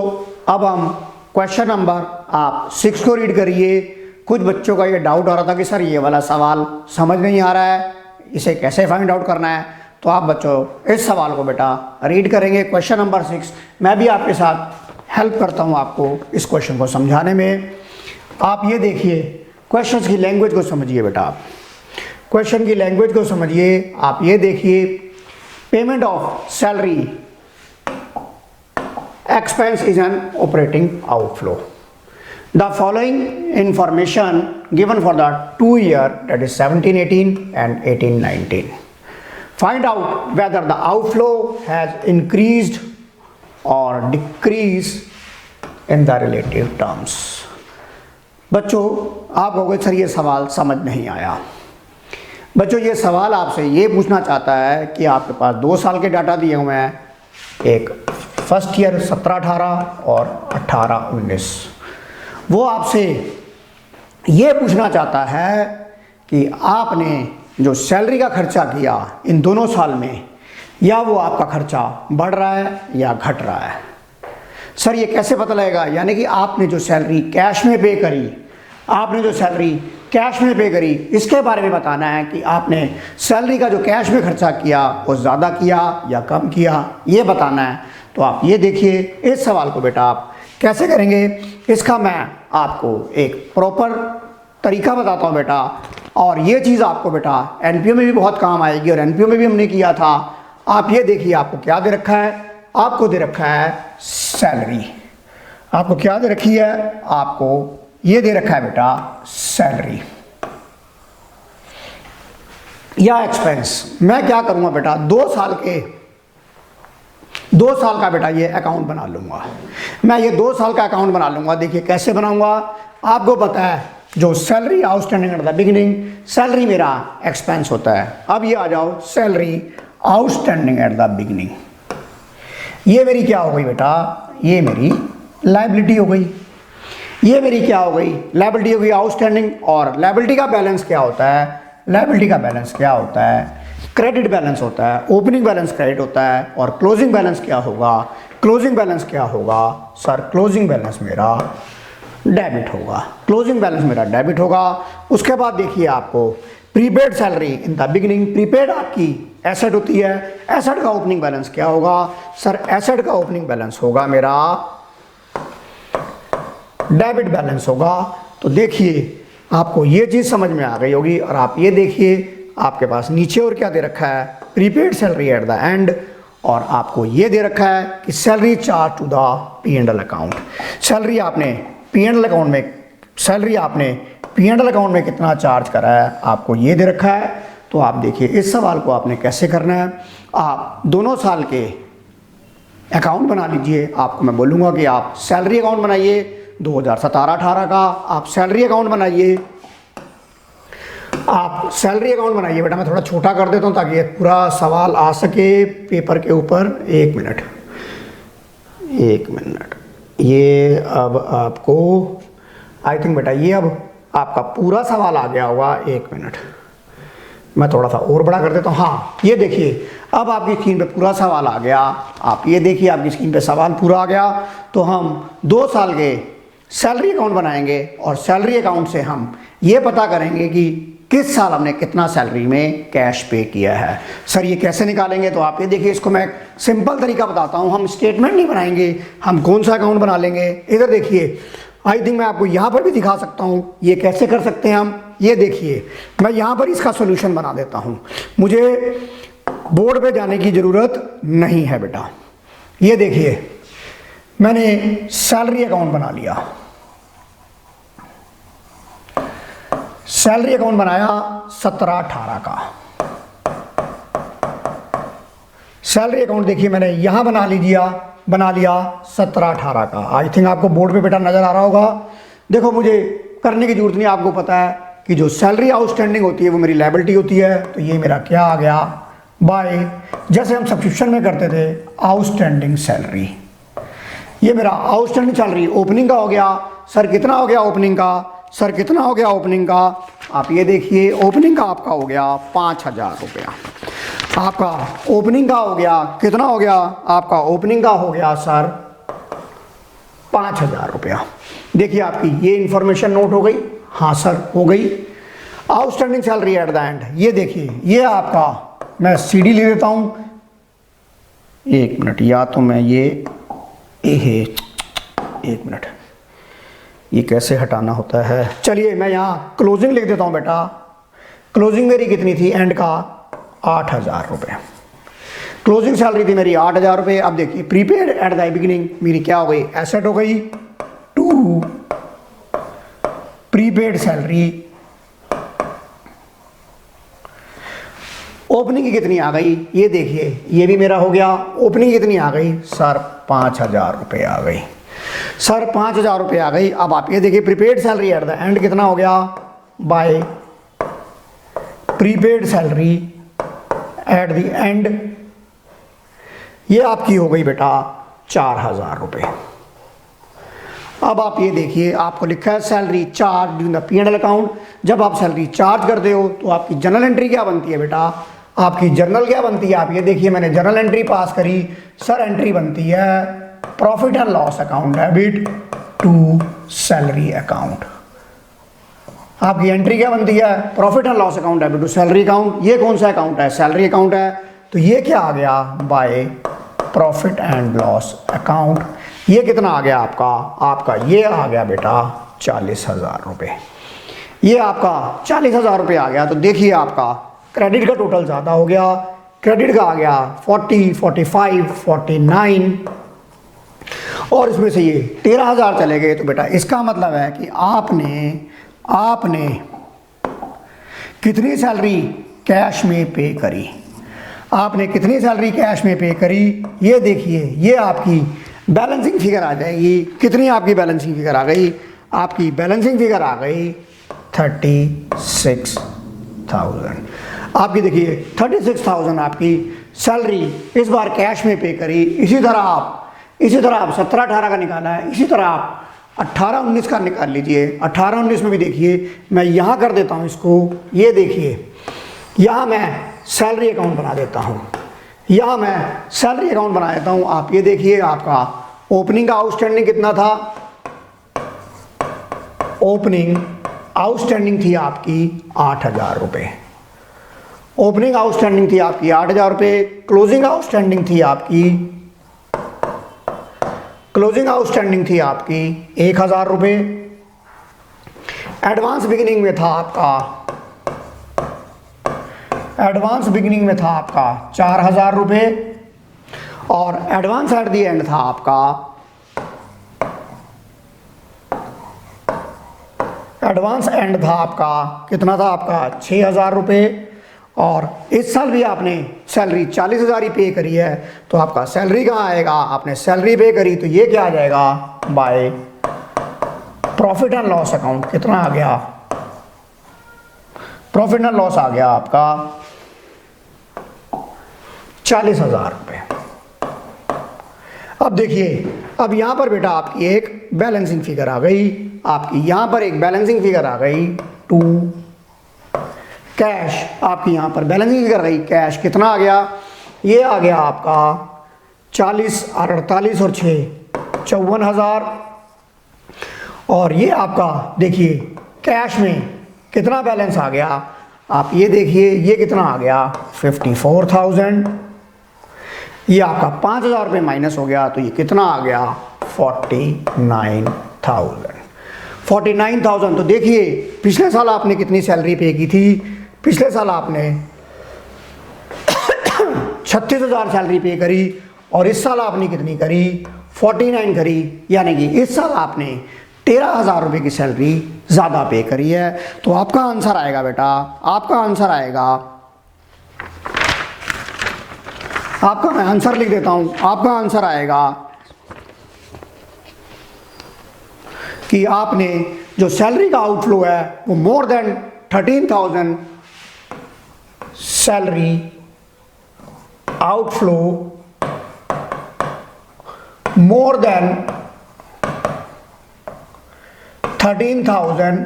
अब हम क्वेश्चन नंबर आप 6 को रीड करिए। कुछ बच्चों का ये डाउट आ रहा था कि सर ये वाला सवाल समझ नहीं आ रहा है, इसे कैसे फाइंड आउट करना है। तो आप बच्चों इस सवाल को बेटा रीड करेंगे, क्वेश्चन नंबर 6। मैं भी आपके साथ हेल्प करता हूँ आपको इस क्वेश्चन को समझाने में। आप ये देखिए, क्वेश्चन की लैंग्वेज को समझिए बेटा, आप क्वेश्चन की लैंग्वेज को समझिए। आप ये देखिए, payment of salary expense is an operating outflow. The following information given for the 2 year, that is 17-18 and 18-19. Find out whether the outflow has increased or decreased in the relative terms. बच्चों आप कहोगे sir ये सवाल समझ नहीं आया। बच्चों ये सवाल आपसे ये पूछना चाहता है कि आपके पास 2 साल के डाटा दिए हुए हैं, एक फर्स्ट ईयर 17-18 और 18-19। वो आपसे ये पूछना चाहता है कि आपने जो सैलरी का खर्चा किया इन दोनों साल में, या वो आपका खर्चा बढ़ रहा है या घट रहा है। सर ये कैसे पता लगेगा? यानी कि आपने जो सैलरी कैश में पे करी, आपने जो सैलरी कैश में पे करी, इसके बारे में बताना है कि आपने सैलरी का जो कैश में खर्चा किया वो ज़्यादा किया या कम किया, ये बताना है। तो आप ये देखिए, इस सवाल को बेटा आप कैसे करेंगे, इसका मैं आपको एक प्रॉपर तरीका बताता हूँ बेटा। और ये चीज़ आपको बेटा एनपीओ में भी बहुत काम आएगी, और एनपीओ में भी हमने किया था। आप ये देखिए, आपको क्या दे रखा है, आपको दे रखा है सैलरी। आपको क्या दे रखी है, आपको ये दे रखा है बेटा सैलरी या एक्सपेंस। मैं क्या करूँगा बेटा, 2 साल का बेटा ये अकाउंट बना लूँगा। मैं ये 2 साल का अकाउंट बना लूँगा। देखिए कैसे बनाऊँगा, आपको पता है जो salary outstanding at the beginning, salary मेरा एक्सपेंस होता है। अब ये आ जाओ salary outstanding at the beginning, ये मेरी क्या हो गई बेटा, ये मेरी लायबिलिटी हो गई। ये मेरी क्या हो गई, लायबिलिटी हो गई आउटस्टैंडिंग। और लायबिलिटी का बैलेंस क्या होता है, लायबिलिटी का बैलेंस क्या होता है, क्रेडिट बैलेंस होता है। ओपनिंग बैलेंस क्रेडिट होता है, और क्लोजिंग बैलेंस क्या होगा, क्लोजिंग बैलेंस क्या होगा सर, क्लोजिंग बैलेंस मेरा डेबिट होगा, क्लोजिंग बैलेंस मेरा डेबिट होगा। उसके बाद देखिए आपको prepaid salary in the beginning, prepaid आपकी एसेट होती है, एसेट का ओपनिंग बैलेंस क्या होगा सर, एसेट का ओपनिंग बैलेंस होगा मेरा डेबिट बैलेंस होगा। तो देखिए आपको ये चीज़ समझ में आ गई होगी। और आप ये देखिए आपके पास नीचे और क्या दे रखा है, prepaid salary at the end, और आपको ये दे रखा है कि salary charge to the P&L account. Salary आपने P&L अकाउंट में, सैलरी आपने P&L अकाउंट में कितना चार्ज करा है, आपको ये दे रखा है। तो आप देखिए इस सवाल को आपने कैसे करना है, आप दोनों साल के अकाउंट बना लीजिए। आपको मैं बोलूँगा कि आप सैलरी अकाउंट बनाइए 2017-18 का, आप सैलरी अकाउंट बनाइए, आप सैलरी अकाउंट बनाइए। बेटा मैं थोड़ा छोटा कर देता हूँ ताकि ये पूरा सवाल आ सके पेपर के ऊपर। 1 मिनट, ये अब आपको आई थिंक बेटा ये अब आपका पूरा सवाल आ गया होगा। 1 मिनट, मैं थोड़ा सा और बड़ा कर देता हूँ। हाँ ये देखिए अब आपकी स्क्रीन पे पूरा सवाल आ गया। आप ये देखिए आपकी स्क्रीन पे सवाल पूरा आ गया। तो हम 2 साल के सैलरी अकाउंट बनाएंगे, और सैलरी अकाउंट से हम ये पता करेंगे कि किस साल हमने कितना सैलरी में कैश पे किया है। सर ये कैसे निकालेंगे, तो आप ये देखिए, इसको मैं सिंपल तरीका बताता हूँ। हम स्टेटमेंट नहीं बनाएंगे, हम कौन सा अकाउंट बना लेंगे। इधर देखिए, आई थिंक मैं आपको यहाँ पर भी दिखा सकता हूँ ये कैसे कर सकते हैं हम। ये देखिए मैं यहाँ पर इसका सोल्यूशन बना देता हूँ, मुझे बोर्ड पे जाने की ज़रूरत नहीं है बेटा। ये देखिए मैंने सैलरी अकाउंट बना लिया, सैलरी अकाउंट बनाया 17-18 का। सैलरी अकाउंट देखिए मैंने यहां बना लिया 17-18 का। आई थिंक आपको बोर्ड पे बेटा नजर आ रहा होगा। देखो मुझे करने की जरूरत नहीं, आपको पता है कि जो सैलरी आउटस्टैंडिंग होती है वो मेरी लायबिलिटी होती है। तो ये मेरा क्या आ गया, बाय, जैसे हम सब्सक्रिप्शन में करते थे आउटस्टैंडिंग सैलरी। ये मेरा आउटस्टैंडिंग सैलरी ओपनिंग का हो गया। सर कितना हो गया ओपनिंग का, सर कितना हो गया ओपनिंग का, आप ये देखिए ओपनिंग का आपका हो गया 5,000 रुपया। आपका ओपनिंग का हो गया, कितना हो गया, आपका ओपनिंग का हो गया सर 5,000 रुपया। देखिए आपकी ये इंफॉर्मेशन नोट हो गई, हाँ सर हो गई। Outstanding salary at the end, ये देखिए ये आपका, मैं CD ले देता हूँ। 1 मिनट, या तो मैं ये 1 मिनट, ये कैसे हटाना होता है। चलिए मैं यहाँ क्लोजिंग लिख देता हूँ बेटा। क्लोजिंग मेरी कितनी थी एंड का, 8,000 रुपये। क्लोजिंग सैलरी थी मेरी 8,000 रुपये। अब देखिए प्रीपेड एट द बिगिनिंग मेरी क्या हो गई, एसेट हो गई, टू प्रीपेड सैलरी। ओपनिंग की कितनी आ गई, ये देखिए ये भी मेरा हो गया। ओपनिंग कितनी आ गई सर, 5,000 रुपये आ गई सर, 5,000 रुपये आ गई। अब आप ये देखिए prepaid salary at the end कितना हो गया, by prepaid salary at the end, ये आपकी हो गई बेटा 4,000 रुपये। अब आप ये देखिए आपको लिखा है salary charge during the P&L account. जब आप सैलरी चार्ज करते हो तो आपकी जर्नल एंट्री क्या बनती है बेटा, आपकी जर्नल क्या बनती है। आप ये देखिए मैंने जर्नल एंट्री पास करी सर, एंट्री बनती है profit and loss account debit to salary account. आपकी एंट्री क्या बनती है, profit and loss account debit to salary account. ये कौन सा अकाउंट है, सैलरी अकाउंट है, तो ये क्या आ गया, by profit and loss account. ये कितना आ गया आपका ये आ गया बेटा 40,000 रुपये। ये आपका 40,000 रुपये आ गया। तो देखिए आपका क्रेडिट का टोटल ज़्यादा हो गया, क्रेडिट का आ गया 40, 45, 49 और इसमें से ये 13,000 चले गए। तो बेटा इसका मतलब है कि आपने कितनी सैलरी कैश में पे करी, आपने कितनी सैलरी कैश में पे करी। ये देखिए ये आपकी बैलेंसिंग फिगर आ जाएगी। कितनी आपकी बैलेंसिंग फिगर आ गई, आपकी बैलेंसिंग फिगर आ गई 36,000। आपकी देखिए 36,000 आपकी सैलरी इस बार कैश में पे करी। इसी तरह आप 17-18 का निकाला है, इसी तरह आप 18-19 का निकाल लीजिए। 18-19 में भी देखिए मैं यहाँ कर देता हूँ इसको, ये देखिए यहाँ मैं सैलरी अकाउंट बना देता हूँ, यहाँ मैं सैलरी अकाउंट बना देता हूँ। आप ये देखिए आपका ओपनिंग का आउटस्टैंडिंग कितना था, ओपनिंग आउटस्टैंडिंग थी आपकी 8,000 रुपये। ओपनिंग आउटस्टैंडिंग थी आपकी 8,000 रुपये। क्लोजिंग आउटस्टैंडिंग थी आपकी 1,000 रुपये। एडवांस बिगिनिंग में था आपका 4,000 रुपये और एडवांस एट दी एंड था आपका कितना था आपका 6,000 रुपये। और इस साल भी आपने सैलरी 40,000 ही पे करी है। तो आपका सैलरी कहाँ आएगा, आपने सैलरी पे करी तो ये क्या आ जाएगा, by profit and loss account. कितना आ गया, प्रॉफिट एंड लॉस आ गया आपका 40,000 रुपये। अब देखिए अब यहां पर बेटा आपकी एक बैलेंसिंग फिगर आ गई, आपकी यहां पर एक बैलेंसिंग फिगर आ गई टू कैश। आपकी यहां पर बैलेंसिंग फिगर गई, कैश कितना आ गया, ये आ गया आपका 40 और 48 और 6 54,000। और ये आपका देखिए कैश में कितना बैलेंस आ गया, आप ये देखिए ये कितना आ गया 54,000। ये आपका 5,000 रुपये माइनस हो गया तो ये कितना आ गया 49,000। तो देखिए पिछले साल आपने कितनी सैलरी पे की थी, पिछले साल आपने 36,000 सैलरी पे करी और इस साल आपने कितनी करी 49 करी, यानी कि इस साल आपने 13,000 रुपये की सैलरी ज़्यादा पे करी है। तो आपका आंसर आएगा बेटा, आपका आंसर आएगा, आपका मैं आंसर लिख देता हूं, आपका आंसर आएगा कि आपने जो सैलरी का आउटफ्लो है वो more than 13,000 salary outflow, more than 13,000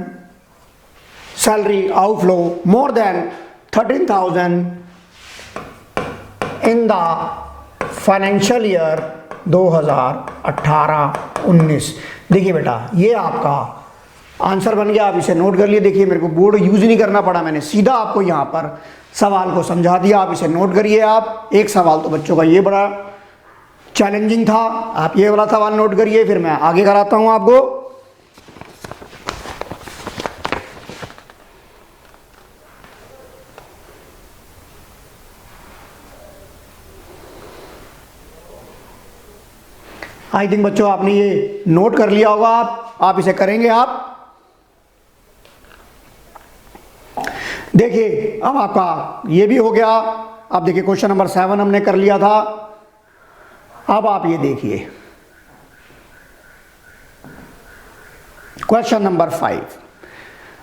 salary outflow, more than 13,000 in the financial year 2018-19। देखिए बेटा ये आपका आंसर बन गया, आप इसे नोट कर लिए। देखिए मेरे को बोर्ड यूज नहीं करना पड़ा, मैंने सीधा आपको यहाँ पर सवाल को समझा दिया, आप इसे नोट करिए। आप एक सवाल तो बच्चों का ये बड़ा चैलेंजिंग था, आप ये वाला सवाल नोट करिए, फिर मैं आगे कराता हूँ आपको। आई थिंक बच्चों आपने ये नोट कर लिया होगा, आप इसे करेंगे। आप देखिए अब आपका ये भी हो गया। अब देखिए क्वेश्चन नंबर 7 हमने कर लिया था। अब आप ये देखिए क्वेश्चन नंबर 5।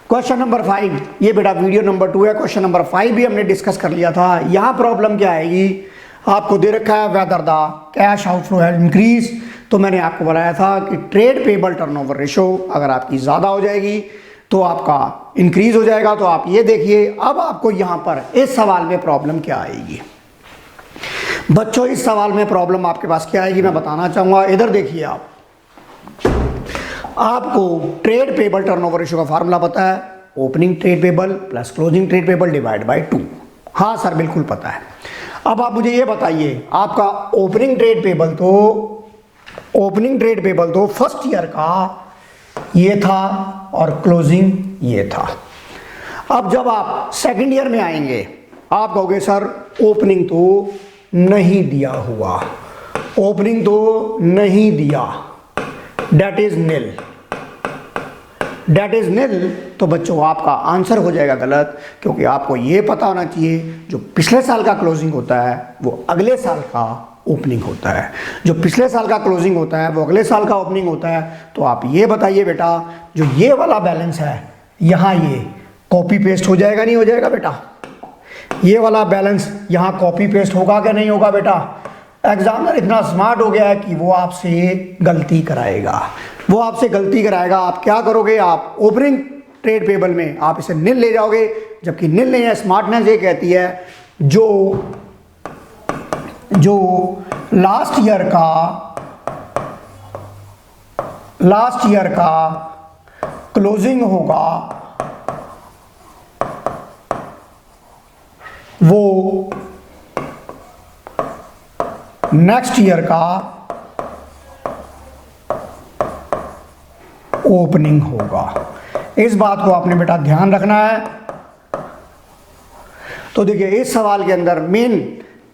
क्वेश्चन नंबर 5 ये बेटा वीडियो नंबर 2 है। क्वेश्चन नंबर 5 भी हमने डिस्कस कर लिया था। यहां प्रॉब्लम क्या आएगी, आपको दे रखा है whether the cash outflow has increase. तो मैंने आपको बताया था कि ट्रेड पेबल टर्नओवर रेशो अगर आपकी ज़्यादा हो जाएगी तो आपका इंक्रीज हो जाएगा। तो आप ये देखिए अब आपको यहाँ पर इस सवाल में प्रॉब्लम क्या आएगी बच्चों, इस सवाल में प्रॉब्लम आपके पास क्या आएगी मैं बताना चाहूँगा। इधर देखिए आपको ट्रेड पेबल टर्नओवर रेशो का फार्मूला पता है, opening trade payable plus closing trade payable divide by 2। हाँ सर बिल्कुल पता है। अब आप मुझे ये बताइए, आपका ओपनिंग ट्रेड पेबल तो फर्स्ट ईयर का ये था और क्लोजिंग ये था। अब जब आप सेकंड ईयर में आएंगे आप कहोगे सर ओपनिंग तो नहीं दिया हुआ, ओपनिंग तो नहीं दिया, डेट इज निल। तो बच्चों आपका आंसर हो जाएगा गलत, क्योंकि आपको ये पता होना चाहिए जो पिछले साल का क्लोजिंग होता है वो अगले साल का ओपनिंग होता है, जो पिछले साल का क्लोजिंग होता है वो अगले साल का ओपनिंग होता है। तो आप ये बताइए बेटा, जो ये वाला बैलेंस है यहाँ ये कॉपी पेस्ट हो जाएगा नहीं हो जाएगा बेटा? ये वाला बैलेंस यहाँ कॉपी पेस्ट होगा क्या नहीं होगा बेटा? एग्जामिनर इतना स्मार्ट हो गया है कि वो आपसे गलती कराएगा, आप क्या करोगे, आप ओपनिंग ट्रेड पेबल में आप इसे निल ले जाओगे, जबकि निल नहीं है। स्मार्टनेस ये कहती है जो लास्ट ईयर का क्लोजिंग होगा वो नेक्स्ट ईयर का ओपनिंग होगा। इस बात को आपने बेटा ध्यान रखना है। तो देखिए इस सवाल के अंदर मेन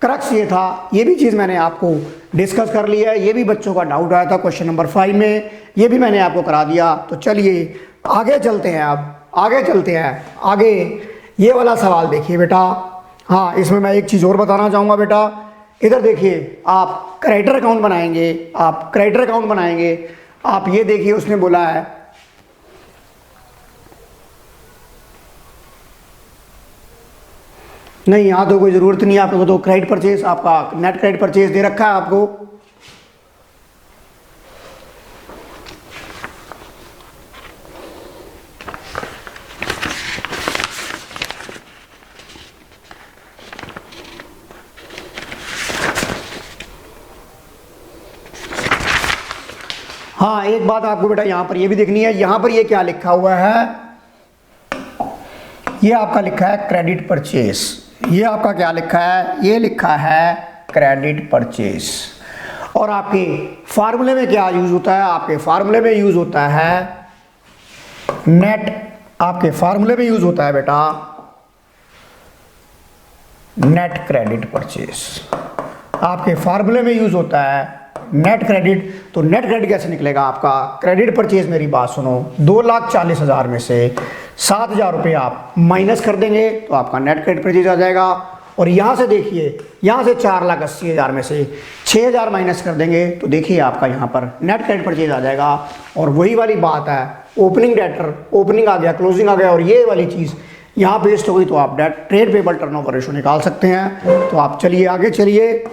क्रक्स ये था, ये भी चीज़ मैंने आपको डिस्कस कर लिया है, ये भी बच्चों का डाउट आया था क्वेश्चन नंबर 5 में, ये भी मैंने आपको करा दिया। तो चलिए आगे चलते हैं, आगे ये वाला सवाल देखिए बेटा। हाँ इसमें मैं एक चीज़ और बताना चाहूँगा बेटा, इधर देखिए आप क्रेडिटर अकाउंट बनाएंगे, आप ये देखिए उसने बोला है नहीं, यहाँ तो कोई ज़रूरत नहीं है आपको, तो क्रेडिट परचेज आपका नेट क्रेडिट परचेज दे रखा है आपको। हाँ एक बात आपको बेटा यहाँ पर ये भी देखनी है, यहाँ पर ये क्या लिखा हुआ है, ये आपका लिखा है क्रेडिट परचेज। ये आपका क्या लिखा है, ये लिखा है क्रेडिट परचेज। और आपके फार्मूले में क्या यूज होता है, आपके फार्मूले में यूज होता है नेट, आपके फार्मूले में यूज होता है बेटा नेट क्रेडिट परचेज, आपके फार्मूले में यूज होता है नेट क्रेडिट। तो नेट क्रेडिट कैसे निकलेगा आपका, क्रेडिट परचेज, मेरी बात सुनो, 2,40,000 में से 7,000 रुपये आप माइनस कर देंगे तो आपका नेट क्रेडिट परचेज आ जाएगा। और यहाँ से देखिए, यहाँ से 4,80,000 में से 6,000 माइनस कर देंगे तो देखिए आपका यहाँ पर नेट क्रेडिट परचेज आ जाएगा। और वही वाली बात है, ओपनिंग डेटर, ओपनिंग आ गया, क्लोजिंग आ गया, और ये वाली चीज़ यहाँ पेस्ट हो गई तो आप ट्रेड पेबल टर्नओवर रेशो निकाल सकते हैं। तो आप चलिए आगे चलिए,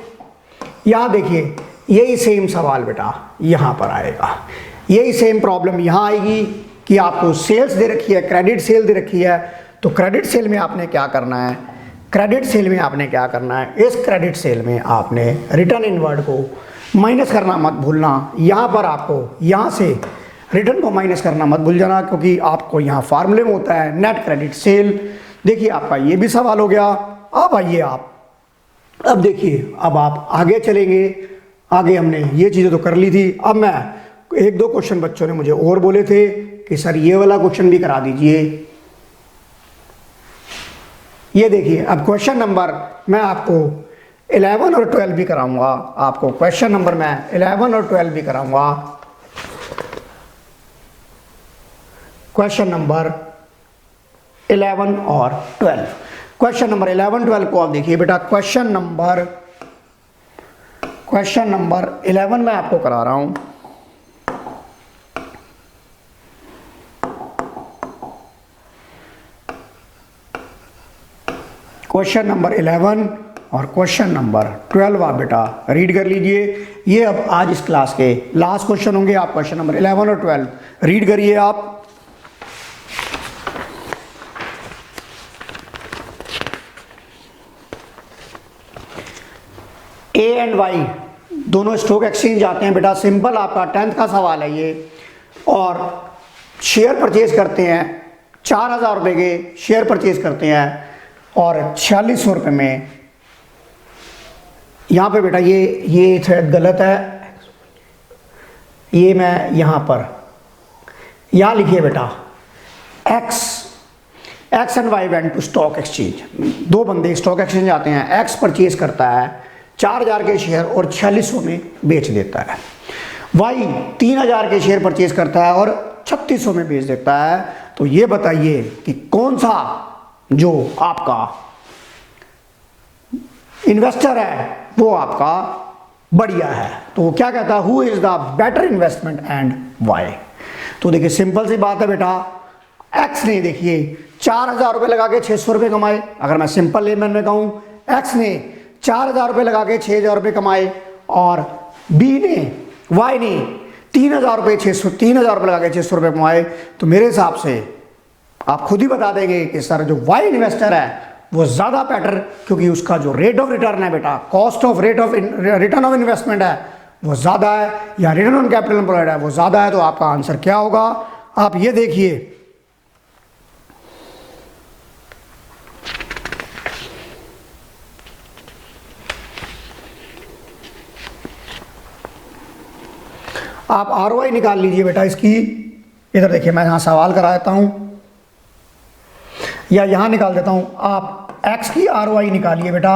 यहाँ देखिए यही सेम सवाल बेटा यहाँ पर आएगा, यही सेम प्रॉब्लम यहाँ आएगी कि आपको सेल्स दे रखी है, क्रेडिट सेल दे रखी है। तो क्रेडिट सेल में आपने क्या करना है, इस क्रेडिट सेल में आपने रिटर्न इनवर्ड को माइनस करना मत भूलना। यहाँ पर आपको यहाँ से रिटर्न को माइनस करना मत भूल जाना, क्योंकि आपको यहाँ फार्मूले में होता है नेट क्रेडिट सेल। देखिए आपका ये भी सवाल हो गया। अब आइए आप, अब देखिए, अब आप आगे चलेंगे। आगे हमने ये चीज़ें तो कर ली थी। अब मैं 1-2 क्वेश्चन बच्चों ने मुझे और बोले थे कि सर ये वाला क्वेश्चन भी करा दीजिए। ये देखिए, अब क्वेश्चन नंबर मैं आपको 11 और 12 भी कराऊंगा, आपको क्वेश्चन नंबर मैं 11 और 12 भी कराऊंगा। क्वेश्चन नंबर 11 और 12, क्वेश्चन नंबर 11, 12 को आप देखिए बेटा। क्वेश्चन नंबर 11 मैं आपको करा रहा हूं। क्वेश्चन नंबर 11 और क्वेश्चन नंबर 12 आप बेटा रीड कर लीजिए। ये अब आज इस क्लास के लास्ट क्वेश्चन होंगे। आप क्वेश्चन नंबर 11 और 12 रीड करिए आप। ए एंड वाई दोनों स्टॉक एक्सचेंज जाते हैं बेटा। सिंपल आपका 10th का सवाल है ये। और शेयर परचेज करते हैं 4,000 रुपये के शेयर परचेज करते हैं और 4600 रुपये में, यहाँ पे बेटा ये थ्रेड गलत है, ये मैं यहाँ पर यहाँ लिखिए बेटा X and Y went to stock exchange. दो बंदे स्टॉक एक्सचेंज जाते हैं, एक्स परचेज करता है 4,000 के शेयर और 4600 में बेच देता है, वाई 3,000 के शेयर परचेज करता है और 3600 में बेच देता है। तो ये बताइए कि कौन सा जो आपका इन्वेस्टर है वो आपका बढ़िया है। तो वो क्या कहता है, who is the better investment and Y. तो देखिए सिंपल सी बात है बेटा, एक्स ने देखिए 4,000 रुपये लगा के 600 रुपये कमाए। अगर मैं सिंपल लेमैन में कहूँ, एक्स ने 4,000 रुपये लगा के 6,000 रुपये कमाए और वाई ने 3,000 रुपये लगा के 600 रुपये कमाए। तो मेरे हिसाब से आप खुद ही बता देंगे कि सर जो वाई इन्वेस्टर है वो ज़्यादा बेटर, क्योंकि उसका जो रेट ऑफ रिटर्न है बेटा, रिटर्न ऑफ इन्वेस्टमेंट है वो ज़्यादा है, या रिटर्न ऑन कैपिटल एम्प्लॉयड है वो ज़्यादा है। तो आपका आंसर क्या होगा, आप ये देखिए, आप ROI निकाल लीजिए बेटा इसकी। इधर देखिए मैं यहाँ सवाल करा देता हूँ या यहाँ निकाल देता हूँ। आप x की ROI निकालिए बेटा,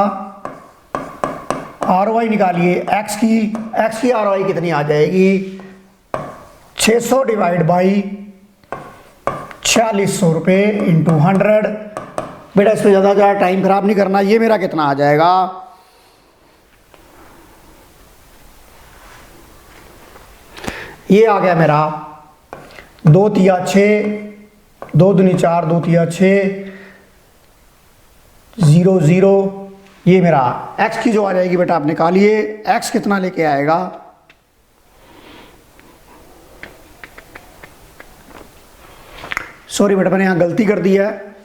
ROI निकालिए x की ROI कितनी आ जाएगी, 600 डिवाइड बाई 4600 रुपये इंटू 100। बेटा इस पर ज़्यादा टाइम खराब नहीं करना। ये मेरा कितना आ जाएगा, ये आ गया मेरा 2 तिया 6, 2 दूनी 4, 2 तिया 6, 0 0। ये मेरा x की जो आ जाएगी बेटा आप निकालिए, x कितना लेके आएगा, सॉरी बेटा मैंने यहाँ गलती कर दी है,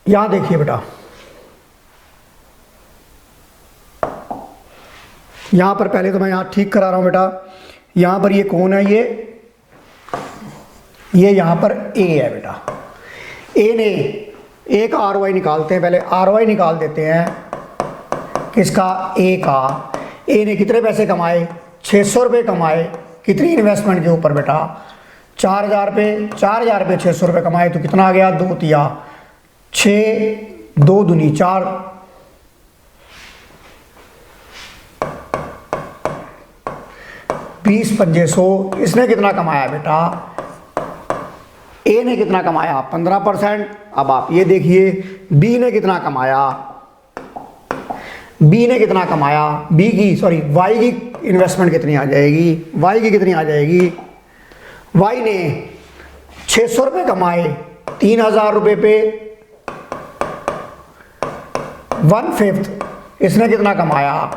यहाँ देखिए बेटा, यहाँ पर पहले तो मैं यहाँ ठीक करा रहा हूँ बेटा। यहाँ पर ये कौन है, ये यहाँ पर A है बेटा। A का ROI निकालते हैं, पहले ROI निकाल देते हैं किसका, A का। A ने कितने पैसे कमाए, 600 रुपये कमाए। कितनी इन्वेस्टमेंट के ऊपर बेटा, 4,000 पे 600 रुपये कमाए। तो कितना आ गया, 2 तिया 6, 2 दूनी 4, 20 पंजे 100। इसने कितना कमाया बेटा, A ने कितना कमाया, 15%। अब आप ये देखिए B ने कितना कमाया, वाई की इन्वेस्टमेंट कितनी आ जाएगी, वाई ने 600 रुपये कमाए 3,000 रुपये पे, 1/5। इसने कितना कमाया,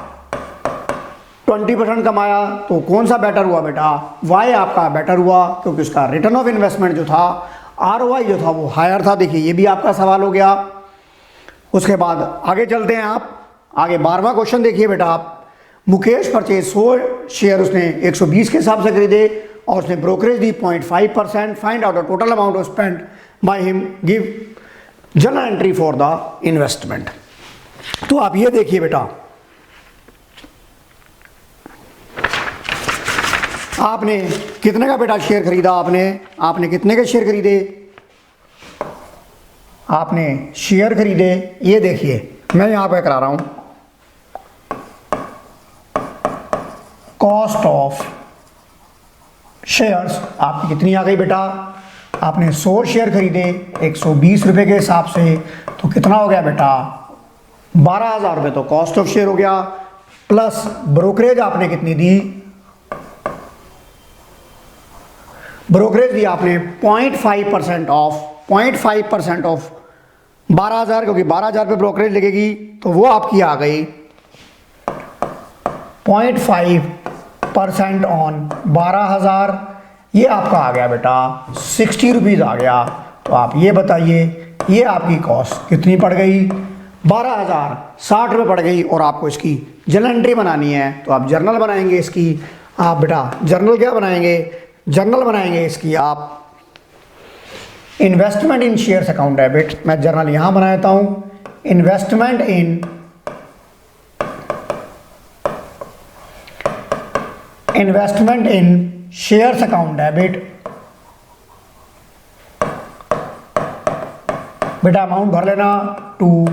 20% कमाया। तो कौन सा बेटर हुआ बेटा, वाई आपका बेटर हुआ, क्योंकि उसका रिटर्न ऑफ इन्वेस्टमेंट जो था, ROI जो था वो हायर था। देखिए ये भी आपका सवाल हो गया। उसके बाद आगे चलते हैं, आप आगे 12वां क्वेश्चन देखिए बेटा आप। मुकेश परचेज 100 शेयर उसने 120 के हिसाब से खरीदे और उसने brokerage the 0.5%। Find out the total amount of spend by him, give journal entry for the investment. तो आप ये देखिए बेटा, आपने कितने का बेटा शेयर खरीदा, आपने कितने के शेयर खरीदे, आपने शेयर खरीदे। ये देखिए मैं यहां पे करा रहा हूं, कॉस्ट ऑफ शेयर्स आपकी कितनी आ गई बेटा, आपने 100 शेयर खरीदे 120 रुपये के हिसाब से। तो कितना हो गया बेटा, 12,000 रुपये तो कॉस्ट ऑफ शेयर हो गया, प्लस ब्रोकरेज आपने कितनी दी, ब्रोकरेज दी आपने 0.5% ऑफ 12,000, क्योंकि 12,000 पे ब्रोकरेज लगेगी। तो वो आपकी आ गई 0.5% ऑन 12,000। ये आपका आ गया बेटा 60 रुपीज़ आ गया। तो आप ये बताइए ये आपकी कॉस्ट कितनी पड़ गई, 12,060 रुपये पड़ गई और आपको इसकी जर्नल एंट्री बनानी है तो आप जर्नल बनाएंगे इसकी। आप बेटा जर्नल क्या बनाएंगे, जर्नल बनाएंगे इसकी आप investment in shares account debit. मैं जर्नल यहां बना देता हूं, investment in shares account debit. बेटा अमाउंट भर लेना to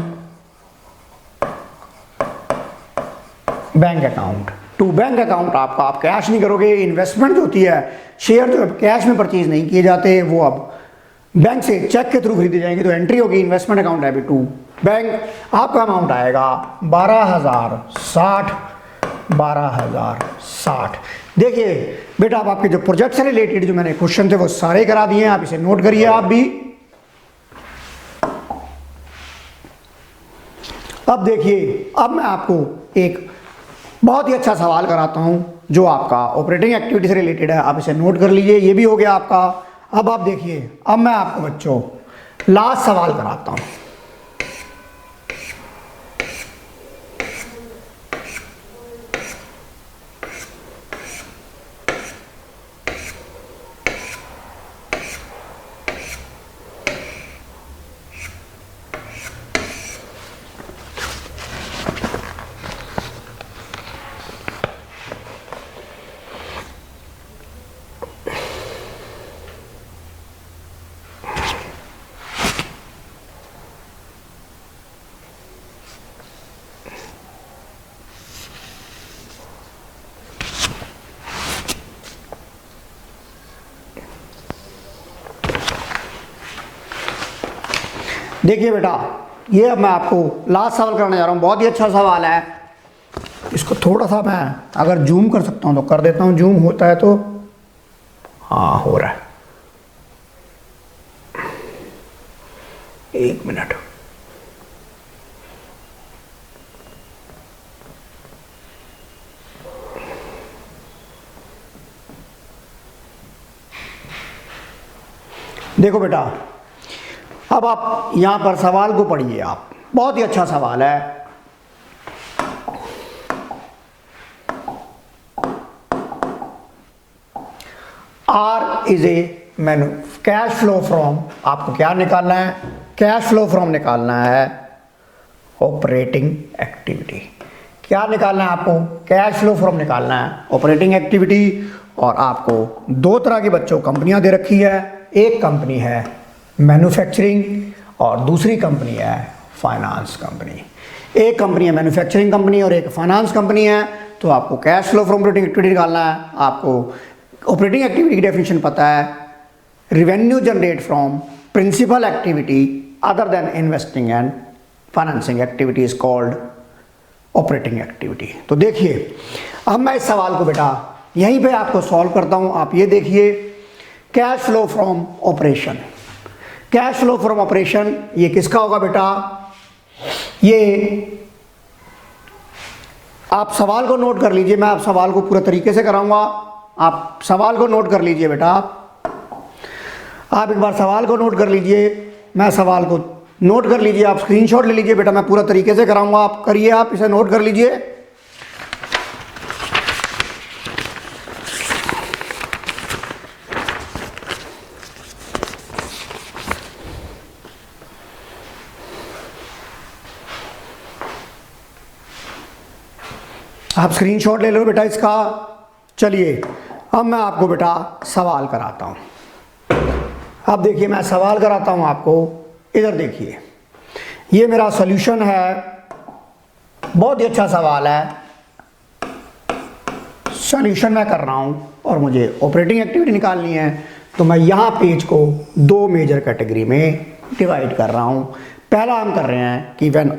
bank account. To bank account आपका, आप कैश नहीं करोगे। इन्वेस्टमेंट जो होती है, शेयर जो कैश में परचेज नहीं किए जाते, वो अब बैंक से चेक के थ्रू खरीदे जाएंगे। तो एंट्री होगी investment account debit to bank. आपका अमाउंट आएगा 12,060। 12,060। देखिए बेटा अब आपके जो प्रोजेक्ट से रिलेटेड जो मैंने क्वेश्चन थे वो सारे करा दिए हैं, आप इसे नोट करिए। आप भी अब देखिए, अब मैं आपको एक बहुत ही अच्छा सवाल कराता हूं जो आपका ऑपरेटिंग एक्टिविटी से रिलेटेड है। आप इसे नोट कर लीजिए, ये भी हो गया आपका। अब आप देखिए, अब मैं आपको बच्चों लास्ट सवाल कराता हूं। देखिए बेटा, ये अब मैं आपको लास्ट सवाल कराने जा रहा हूँ। बहुत ही अच्छा सवाल है। इसको थोड़ा सा मैं अगर जूम कर सकता हूँ तो कर देता हूँ, जूम होता है तो। हाँ हो रहा है, एक मिनट। देखो बेटा, अब आप यहां पर सवाल को पढ़िए। आप बहुत ही अच्छा सवाल है। आर इज ए मैन्यू कैश फ्लो फ्रॉम, आपको क्या निकालना है, कैश फ्लो फ्रॉम निकालना है ऑपरेटिंग एक्टिविटी। क्या निकालना है आपको, कैश फ्लो फ्रॉम निकालना है ऑपरेटिंग एक्टिविटी। और आपको दो तरह की बच्चों कंपनियां दे रखी है। एक कंपनी है मैन्युफैक्चरिंग और दूसरी कंपनी है फाइनेंस कंपनी। एक कंपनी है मैन्युफैक्चरिंग कंपनी और एक फाइनेंस कंपनी है। तो आपको cash flow from operating activity निकालना है। आपको ऑपरेटिंग एक्टिविटी की डेफिनेशन पता है, revenue generate from principal activity other than investing and financing activity is called operating activity. तो देखिए, अब मैं इस सवाल को बेटा यहीं पे आपको सॉल्व करता हूं। आप ये देखिए, cash flow from operation. Cash flow from operation ये किसका होगा बेटा, ये आप सवाल को नोट कर लीजिए। मैं आप सवाल को पूरा तरीके से कराऊंगा, आप सवाल को नोट कर लीजिए बेटा। आप एक बार सवाल को नोट कर लीजिए, मैं सवाल को नोट कर लीजिए, आप स्क्रीनशॉट ले लीजिए बेटा। मैं पूरा तरीके से कराऊंगा, आप करिए, आप इसे नोट कर लीजिए। आप स्क्रीनशॉट ले लो बेटा इसका। चलिए अब मैं आपको बेटा सवाल कराता हूं। अब देखिए, मैं सवाल कराता हूं आपको। इधर देखिए, ये मेरा सॉल्यूशन है। बहुत ही अच्छा सवाल है। सॉल्यूशन मैं कर रहा हूं और मुझे ऑपरेटिंग एक्टिविटी निकालनी है। तो मैं यहां पेज को दो मेजर कैटेगरी में डिवाइड कर रहा हूं। पहला हम कर रहे हैं कि व्हेन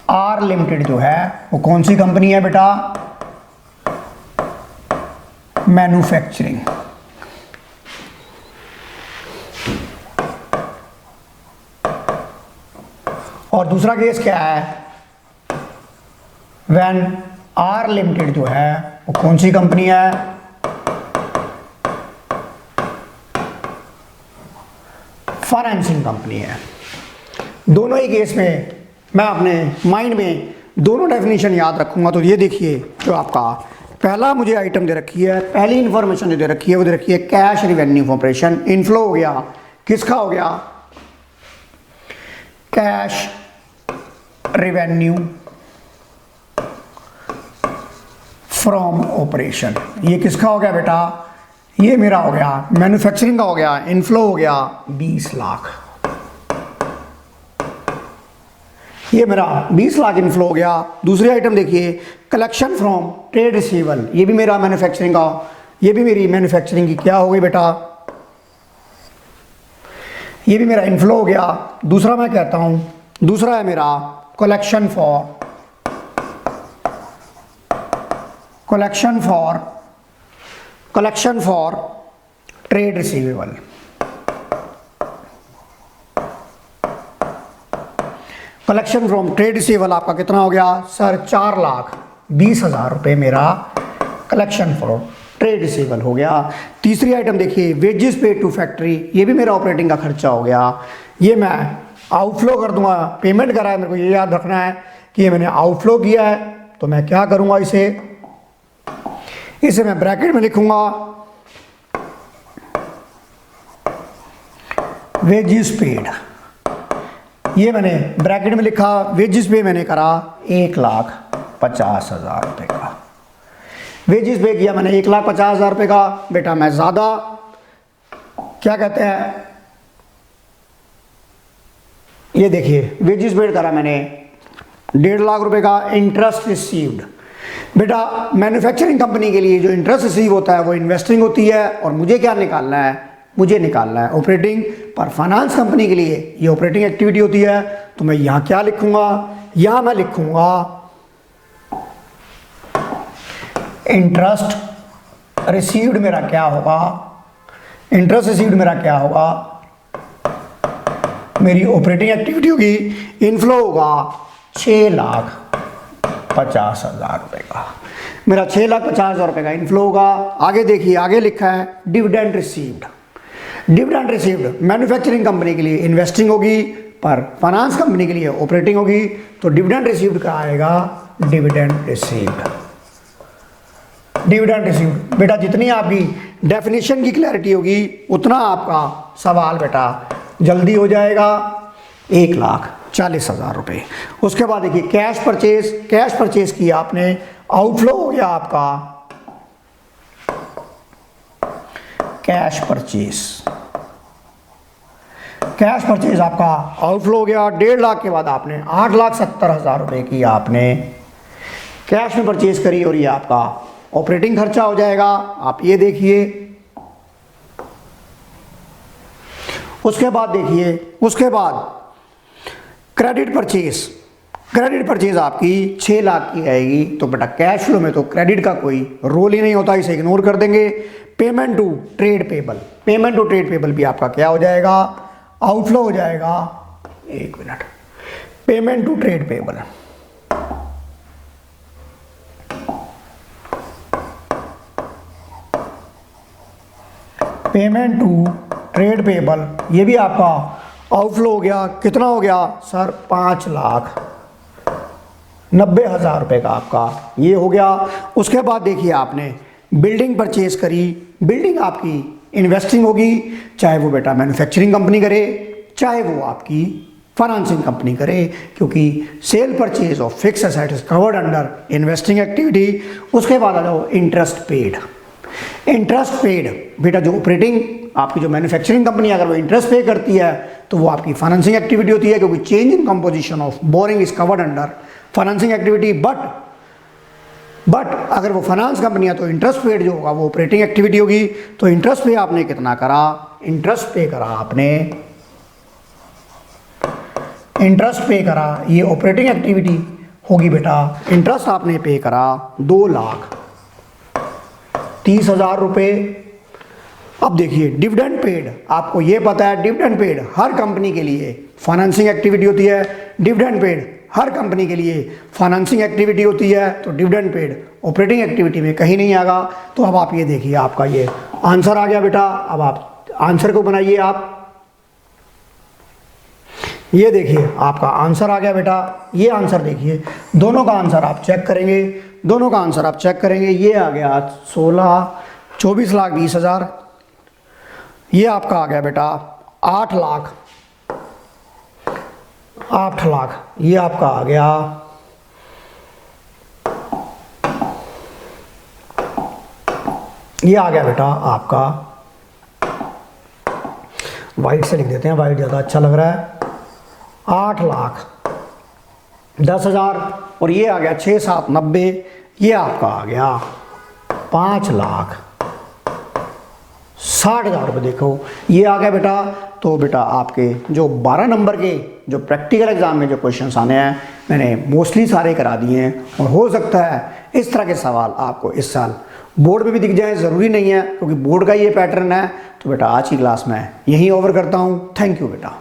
R limited जो है वो कौन सी कंपनी है बेटा, मैन्युफैक्चरिंग। और दूसरा केस क्या है, व्हेन R लिमिटेड जो है वो कौन सी कंपनी है, फाइनेंसिंग कंपनी है। दोनों ही केस में मैं अपने माइंड में दोनों डेफिनेशन याद रखूंगा। तो ये देखिए, जो आपका पहला मुझे आइटम दे रखी है, पहली इंफॉर्मेशन जो दे रखी है वो दे रखी है कैश रिवेन्यू ऑपरेशन। इनफ्लो हो गया, किसका हो गया? Cash revenue from operation. ये किसका हो गया बेटा? ये मेरा हो गया मैन्युफैक्चरिंग का हो गया। इनफ्लो हो गया 20 लाख। ये मेरा 20 लाख इनफ्लो हो गया। दूसरी आइटम देखिए, कलेक्शन फ्रॉम ट्रेड रिसीवेबल। ये भी मेरा मैन्युफैक्चरिंग का, ये भी मेरी मैन्युफैक्चरिंग की क्या हो गई बेटा? ये भी मेरा इनफ्लो हो गया। दूसरा मैं कहता हूं, दूसरा है मेरा collection for trade receivable. Collection from trade receivable आपका कितना हो गया सर? 4,20,000 रुपये मेरा कलेक्शन फॉर ट्रेड रिसीवेबल हो गया। तीसरी आइटम देखिए, वेजेस पेड टू फैक्ट्री। ये भी मेरा ऑपरेटिंग का खर्चा हो गया। ये मैं आउटफ्लो कर दूंगा, पेमेंट करा है, मेरे को ये याद रखना है कि ये मैंने आउटफ्लो किया है। तो मैं क्या करूंगा, इसे मैं ब्रैकेट में लिखूंगा वेजेस पेड। ये मैंने ब्रैकेट में लिखा, वेजेस पे मैंने करा 1,50,000 रुपये का। वेजेस पे किया मैंने 1,50,000 रुपये का। बेटा मैं ज़्यादा क्या कहते हैं, ये देखिए वेजेस पेड करा मैंने 1.5 लाख रुपये का। इंटरेस्ट रिसीव्ड, बेटा मैन्युफैक्चरिंग कंपनी के लिए जो इंटरेस्ट रिसीव होता है वो इन्वेस्टिंग होती है, और मुझे क्या निकालना है? मुझे निकालना है ऑपरेटिंग। पर फाइनेंस कंपनी के लिए ये ऑपरेटिंग एक्टिविटी होती है। तो मैं यहाँ क्या लिखूंगा? यहाँ मैं लिखूंगा इंटरेस्ट रिसीव्ड मेरा क्या होगा? इंटरेस्ट रिसीव्ड मेरा क्या होगा? मेरी ऑपरेटिंग एक्टिविटी होगी, इनफ्लो होगा 6,50,000 रुपये का। मेरा 6,50,000 रुपये का इनफ्लो होगा। आगे देखिए, आगे लिखा है dividend received. Dividend received manufacturing company के लिए इन्वेस्टिंग होगी, पर फाइनेंस कंपनी के लिए ऑपरेटिंग होगी। तो डिविडेंड रिसीव्ड का आएगा डिविडेंड रिसीव्ड। डिविडेंड रिसीव्ड बेटा जितनी आपकी डेफिनेशन की क्लैरिटी होगी उतना आपका सवाल बेटा जल्दी हो जाएगा। 1,40,000 रुपये। उसके बाद देखिए कैश परचेज किया आपने, आउटफ्लो हो गया आपका कैश परचेज आपका आउटफ्लो हो गया। 1.5 लाख के बाद आपने 8,70,000 रुपये की आपने कैश में परचेज करी, और ये आपका ऑपरेटिंग खर्चा हो जाएगा। आप ये देखिए, उसके बाद देखिए, उसके बाद क्रेडिट परचेज आपकी 6 लाख की आएगी। तो बेटा कैश फ्लो में तो क्रेडिट का कोई रोल ही नहीं होता, इसे इग्नोर कर देंगे। पेमेंट टू ट्रेड पेबल भी आपका क्या हो जाएगा? आउटफ्लो हो जाएगा। एक minute, payment to trade payable ये भी आपका आउटफ्लो हो गया। कितना हो गया सर? 5,90,000 रुपये का आपका ये हो गया। उसके बाद देखिए आपने बिल्डिंग परचेज करी, बिल्डिंग आपकी इन्वेस्टिंग होगी, चाहे वो बेटा मैन्युफैक्चरिंग कंपनी करे, चाहे वो आपकी फाइनेंसिंग कंपनी करे, क्योंकि cell purchase of fix asset is covered under investing activity. उसके बाद आ जाओ इंटरेस्ट पेड बेटा जो ऑपरेटिंग आपकी जो मैन्युफैक्चरिंग कंपनी अगर वो इंटरेस्ट पे करती है तो वो आपकी फाइनेंसिंग एक्टिविटी होती है, क्योंकि change in composition of boring is covered under financing activity. But अगर वो फाइनेंस कंपनी है तो इंटरेस्ट पेड जो होगा वो ऑपरेटिंग एक्टिविटी होगी। तो इंटरेस्ट पे आपने कितना करा? इंटरेस्ट पे करा ये ऑपरेटिंग एक्टिविटी होगी बेटा। इंटरेस्ट आपने पे करा 2,30,000 रुपये। अब देखिए डिविडेंड पेड, आपको ये पता है डिविडेंड पेड हर कंपनी के लिए फाइनेंसिंग एक्टिविटी होती है। डिविडेंड पेड हर कंपनी के लिए फाइनेंसिंग एक्टिविटी होती है, तो डिविडेंड पेड ऑपरेटिंग एक्टिविटी में कहीं नहीं आएगा। तो अब आप ये देखिए, आपका ये आंसर आ गया बेटा। अब आप आंसर को बनाइए। आप ये देखिए आपका आंसर आ गया बेटा। ये आंसर देखिए, दोनों का आंसर आप चेक करेंगे, दोनों का आंसर आप चेक करेंगे। ये आ गया 24,20,000। ये आपका आ गया बेटा 8 लाख, 8 लाख। ये आपका आ गया ये आ गया बेटा आपका, वाइट से लिख देते हैं, वाइट ज़्यादा अच्छा लग रहा है, 8,10,000। और ये आ गया 6,7,90। ये आपका आ गया 5,60,000 रुपये। देखो ये आ गया बेटा। तो बेटा आपके जो 12 नंबर के जो प्रैक्टिकल एग्जाम में जो क्वेश्चंस आने हैं मैंने मोस्टली सारे करा दिए हैं, और हो सकता है इस तरह के सवाल आपको इस साल बोर्ड में भी दिख जाए, ज़रूरी नहीं है, क्योंकि बोर्ड का ये पैटर्न है। तो बेटा आज की क्लास में यहीं ओवर करता हूँ। थैंक यू बेटा।